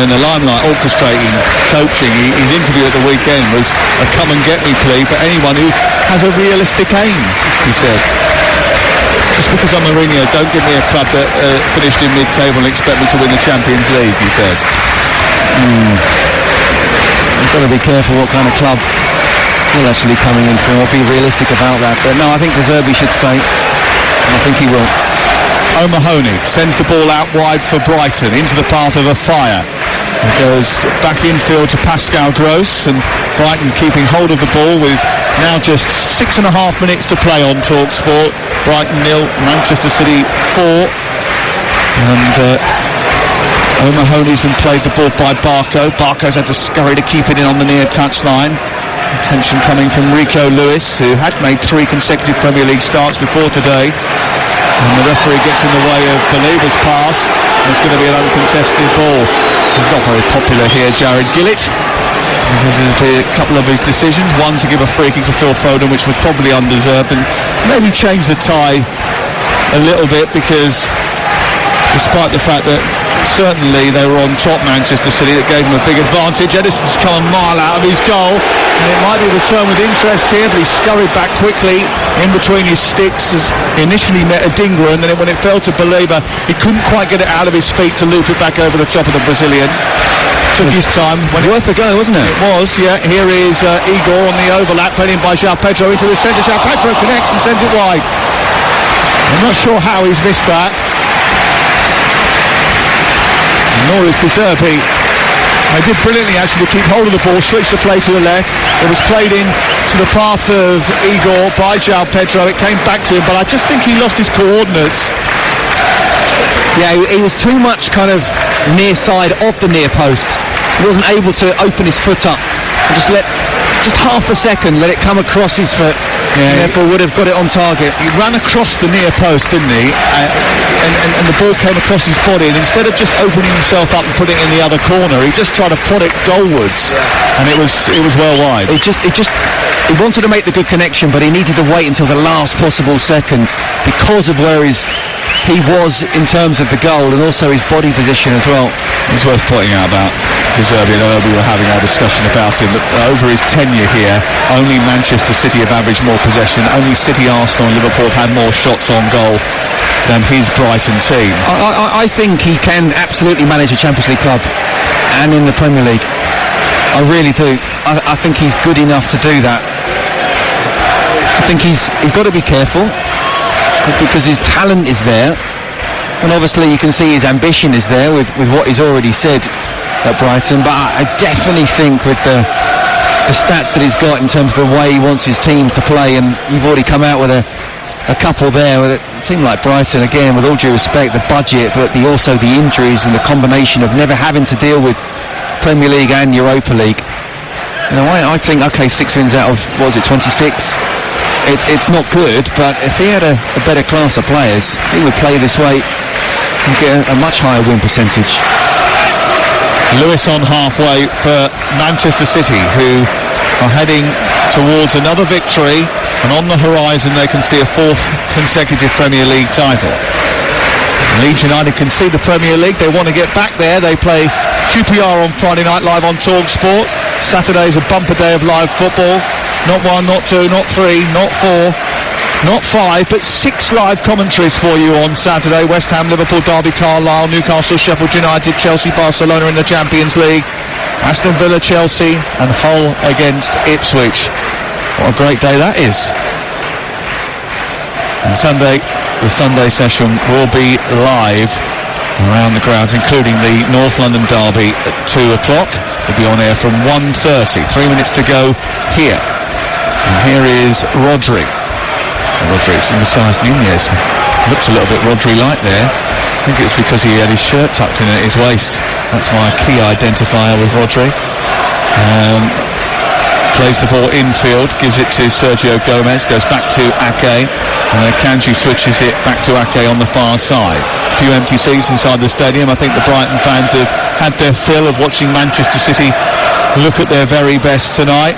in the limelight, orchestrating, coaching. His interview at the weekend was a come and get me plea for anyone who has a realistic aim, he said. Just because I'm Mourinho, don't give me a club that finished in mid-table and expect me to win the Champions League, he said. You've got to be careful what kind of club you're actually coming in for. Be realistic about that. But no, I think De Zerbi should stay. And I think he will. O'Mahony sends the ball out wide for Brighton into the path of a fire. It goes back infield to Pascal Gross, and Brighton keeping hold of the ball with now just 6.5 minutes to play on TalkSport. Brighton 0, Manchester City 4. And O'Mahony's been played the ball by Barco. Barco's had to scurry to keep it in on the near touchline. Attention coming from Rico Lewis, who had made 3 consecutive Premier League starts before today. And the referee gets in the way of Believer's pass. It's going to be an uncontested ball. He's not very popular here, Jared Gillett, because of a couple of his decisions. One to give a free kick to Phil Foden, which was probably undeserved, and maybe change the tie a little bit, because despite the fact that certainly they were on top, Manchester City, that gave them a big advantage. Edison's come a mile out of his goal, and it might be returned with interest here, but he scurried back quickly in between his sticks as he initially met Adingra, and then when it fell to Believer, he couldn't quite get it out of his feet to loop it back over the top of the Brazilian. Took his time. Worth a go, wasn't it? It was, yeah. Here is Igor on the overlap, played in by João Pedro into the centre. João Pedro connects and sends it wide. I'm not sure how he's missed that. Nor is De Zerbi. They did brilliantly actually to keep hold of the ball, switch the play to the left. It was played in to the path of Igor by João Pedro. It came back to him, but I just think he lost his coordinates. Yeah, he was too much kind of near side of the near post. He wasn't able to open his foot up and just half a second let it come across his foot. Yeah, therefore would have got it on target. He ran across the near post, didn't he? And the ball came across his body, and instead of just opening himself up and putting it in the other corner, he just tried to put it goalwards, and it was well wide. He wanted to make the good connection, but he needed to wait until the last possible second because of where he was in terms of the goal and also his body position as well. It's worth pointing out about De Zerbi, and I know we were having our discussion about him, but over his tenure here, only Manchester City have averaged more possession, only City, Arsenal and Liverpool have had more shots on goal than his Brighton team. I think he can absolutely manage a Champions League club and in the Premier League. I really do. I think he's good enough to do that. I think he's got to be careful because his talent is there, and obviously you can see his ambition is there with what he's already said at Brighton, but I definitely think with the stats that he's got in terms of the way he wants his team to play, and you've already come out with a couple there with a team like Brighton, again, with all due respect, the budget, but also the injuries and the combination of never having to deal with Premier League and Europa League. You know, I think, okay, 6 wins out of, what was it, 26? It's not good, but if he had a better class of players, he would play this way and get a much higher win percentage. Lewis on halfway for Manchester City, who are heading towards another victory, and on the horizon they can see a 4th consecutive Premier League title. Leeds United can see the Premier League, they want to get back there. They play QPR on Friday night live on TalkSport. Saturday's a bumper day of live football. Not 1, not 2, not 3, not 4, not 5, but 6 live commentaries for you on Saturday. West Ham, Liverpool, Derby, Carlisle, Newcastle, Sheffield United, Chelsea, Barcelona in the Champions League, Aston Villa, Chelsea, and Hull against Ipswich. What a great day that is. And Sunday, the Sunday session will be live around the grounds, including the North London Derby at 2 o'clock. We'll be on air from 1:30. 3 minutes to go here. And here is Rodri. Rodri's Messias Nunez. Looks a little bit Rodri-like there. I think it's because he had his shirt tucked in at his waist. That's my key identifier with Rodri. Plays the ball infield, gives it to Sergio Gomez, goes back to Ake, and then Kanji switches it back to Ake on the far side. A few empty seats inside the stadium. I think the Brighton fans have had their fill of watching Manchester City look at their very best tonight.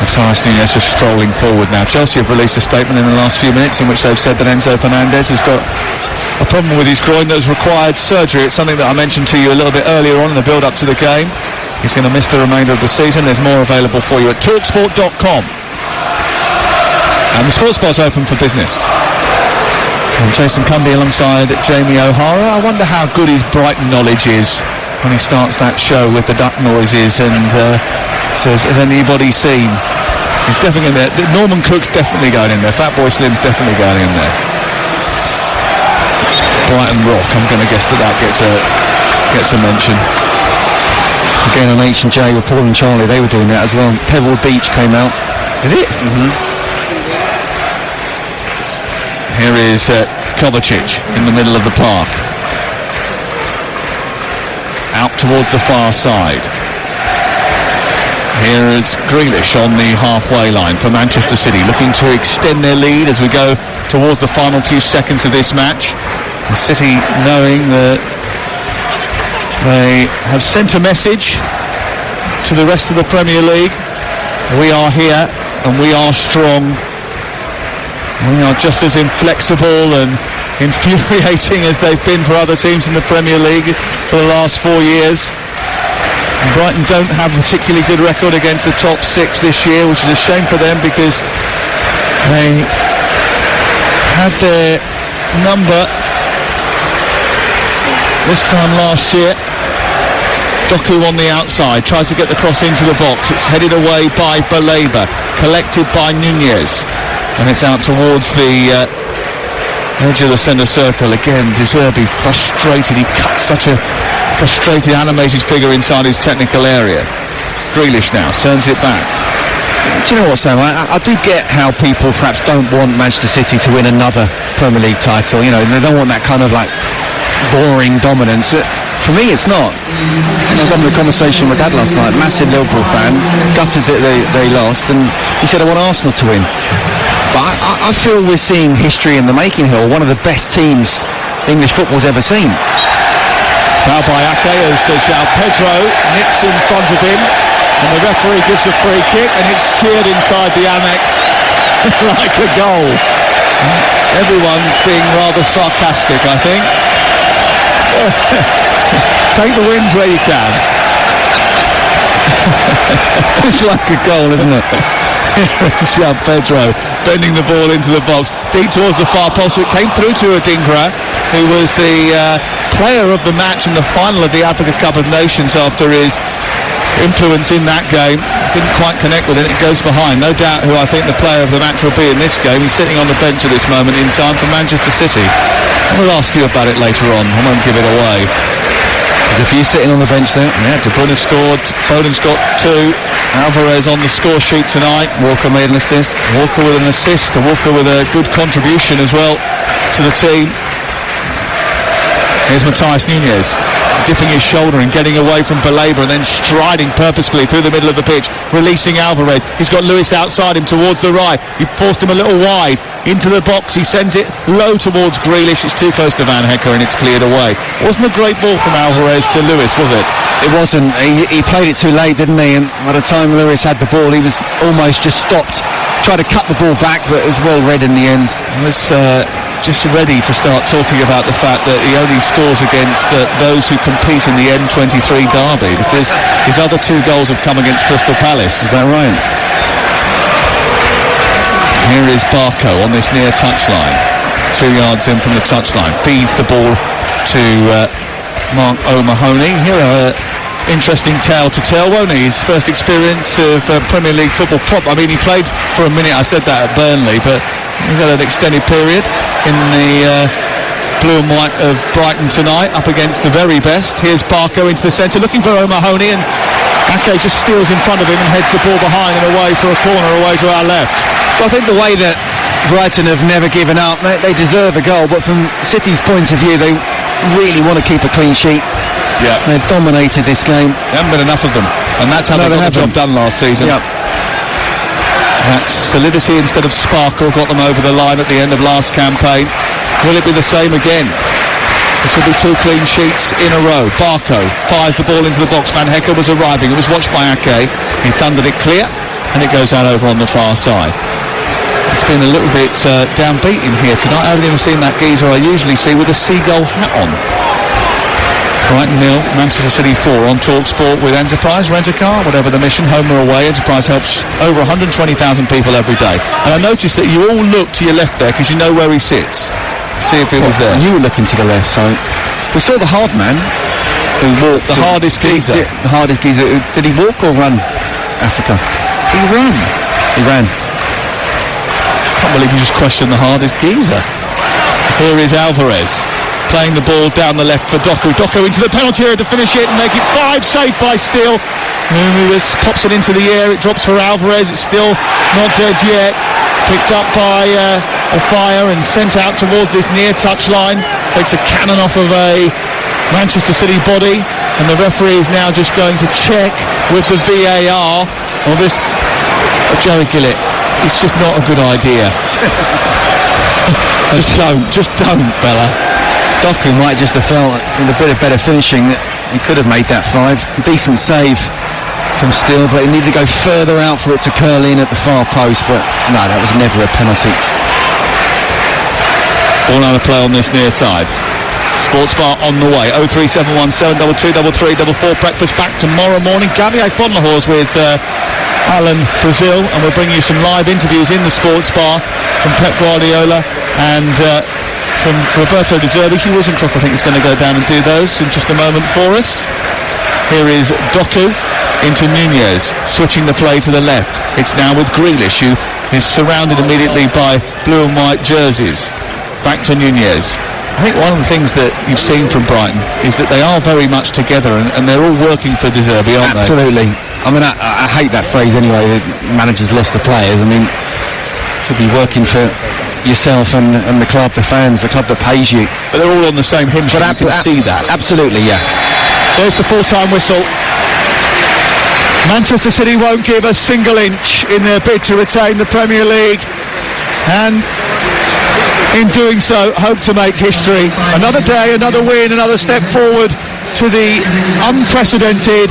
Matthias Nunez just strolling forward now. Chelsea have released a statement in the last few minutes in which they've said that Enzo Fernandez has got a problem with his groin that has required surgery. It's something that I mentioned to you a little bit earlier on in the build-up to the game. He's going to miss the remainder of the season. There's more available for you at talksport.com. And the sports bar's open for business. And Jason Cundy alongside Jamie O'Hara. I wonder how good his Brighton knowledge is when he starts that show with the duck noises and says, has anybody seen He's definitely in there. Norman Cook's definitely going in there. Fatboy Slim's definitely going in there. Brighton Rock, I'm going to guess that gets a mention. Again on H&J with Paul and Charlie, they were doing that as well. Pebble Beach came out. Did it? Mm-hmm. Here is Kovacic in the middle of the park. Out towards the far side. Here is Grealish on the halfway line for Manchester City, looking to extend their lead as we go towards the final few seconds of this match. The City knowing that they have sent a message to the rest of the Premier League. We are here and we are strong. We are just as inflexible and infuriating as they've been for other teams in the Premier League for the last 4 years. And Brighton don't have a particularly good record against the top six this year, which is a shame for them because they had their number this time last year. Doku on the outside, tries to get the cross into the box. It's headed away by Baleba, collected by Nunez, and it's out towards the edge of the centre circle. Again, De Zerbi frustrated. He cuts such a frustrated, animated figure inside his technical area. Grealish now turns it back. Do you know what, Sam? I do get how people perhaps don't want Manchester City to win another Premier League title. You know, they don't want that kind of like boring dominance. For me, it's not. I was having a conversation with Dad last night, massive Liverpool fan, gutted that they lost, and he said, I want Arsenal to win. But I feel we're seeing history in the making here, one of the best teams English football's ever seen. Foul by Ake as João Pedro nips in front of him, and the referee gives a free kick, and it's cheered inside the Amex like a goal. Everyone's being rather sarcastic, I think. Take the wins where you can. It's like a goal, isn't it? João Pedro bending the ball into the box, deep towards the far post. It came through to Adingra, who was the player of the match in the final of the Africa Cup of Nations after his influence in that game. Didn't quite connect with it. It goes behind. No doubt who I think the player of the match will be in this game. He's sitting on the bench at this moment in time for Manchester City. I will ask you about it later on. I won't give it away. There's a few sitting on the bench there. Yeah, De Bruyne scored. Foden's got 2. Alvarez on the score sheet tonight. Walker made an assist. Walker with an assist. Walker with a good contribution as well to the team. Here's Matthias Nunez, dipping his shoulder and getting away from Baleba and then striding purposefully through the middle of the pitch, releasing Alvarez. He's got Lewis outside him towards the right. He forced him a little wide into the box. He sends it low towards Grealish. It's too close to Van Hecker and it's cleared away. Wasn't a great ball from Alvarez to Lewis, was it? It wasn't. He played it too late, didn't he? And by the time Lewis had the ball, he was almost just stopped. Tried to cut the ball back, but it was well read in the end. He was just ready to start talking about the fact that he only scores against those who compete in the N23 derby, because his other 2 goals have come against Crystal Palace. Is that right? Here is Barco on this near touchline, 2 yards in from the touchline, feeds the ball to Mark O'Mahony. Here interesting tale to tell, won't he? His first experience of Premier League football. I mean, he played for a minute, I said that, at Burnley, but he's had an extended period in the blue and white of Brighton tonight, up against the very best. Here's Barco into the centre, looking for O'Mahony, and Ake just steals in front of him and heads the ball behind and away for a corner away to our left. Well, I think the way that Brighton have never given up, they deserve a goal, but from City's point of view, they really want to keep a clean sheet. Yeah, they've dominated this game. There haven't been enough of them, and that's how they got the job done last season. Yep. That solidity instead of sparkle got them over the line at the end of last campaign. Will it be the same again? This will be 2 clean sheets in a row. Barco fires the ball into the box. Van Hecker was arriving. It was watched by Ake. He thundered it clear, and it goes out over on the far side. It's been a little bit downbeat in here tonight. I haven't even seen that geezer I usually see with a seagull hat on. Brighton 0, Manchester City 4 on TalkSport with Enterprise. Rent a car, whatever the mission, home or away. Enterprise helps over 120,000 people every day. And I noticed that you all look to your left there because you know where he sits. See if he was there. You were looking to the left, so we saw the hard man who walked. The hardest geezer. The hardest geezer. Did he walk or run, Africa? He ran. He ran. Can't believe you just questioned the hardest geezer. Here is Alvarez playing the ball down the left for Doku. Doku into the penalty area to finish it and make it 5, saved by Steele. This pops it into the air, it drops for Alvarez, it's still not dead yet. Picked up by Fire and sent out towards this near touch line. Takes a cannon off of a Manchester City body, and the referee is now just going to check with the VAR on this. Joey Gillett, it's just not a good idea. Just don't, Bella. Doku might just have felt with a bit of better finishing that he could have made that 5. Decent save from Steele, but he needed to go further out for it to curl in at the far post, but no, that was never a penalty. All out of play on this near side. Sports Bar on the way. 03717 222 breakfast back tomorrow morning. Gabriel Fonlahors with Alan Brazil, and we'll bring you some live interviews in the Sports Bar from Pep Guardiola and from Roberto De Zerbi. Hugh Wissentroph, I think, is going to go down and do those in just a moment for us. Here is Doku into Nunez, switching the play to the left. It's now with Grealish, who is surrounded immediately by blue and white jerseys. Back to Nunez. I think one of the things that you've seen from Brighton is that they are very much together, and they're all working for De Zerbi, aren't they? Absolutely. I mean, I hate that phrase anyway, that managers lost the players. I mean, should be working for yourself and the club, the fans, the club that pays you. But they're all on the same hymn sheet, you can see that. Absolutely, yeah. There's the full-time whistle. Manchester City won't give a single inch in their bid to retain the Premier League, and in doing so hope to make history. Another day, another win, another step forward to the unprecedented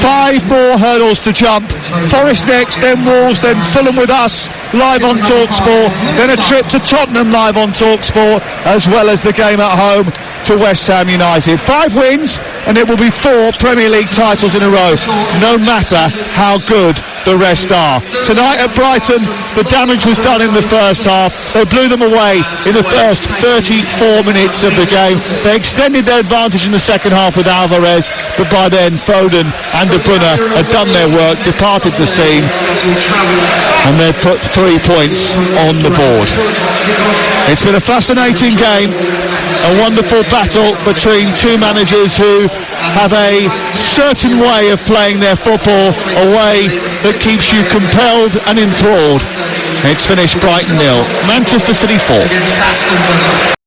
5 more hurdles to jump. Forest next, then Wolves, then Fulham with us live on TalkSport, then a trip to Tottenham live on TalkSport, as well as the game at home to West Ham United. 5 wins and it will be 4 Premier League titles in a row, no matter how good the rest are. Tonight at Brighton, the damage was done in the first half. They blew them away in the first 34 minutes of the game. They extended their advantage in the second half with Alvarez, but by then Foden and De Bruyne had done their work, departed the scene, and they'd put 3 points on the board. It's been a fascinating game, a wonderful battle between two managers who have a certain way of playing their football, a way that keeps you compelled and enthralled. It's finished Brighton 0, Manchester City 4.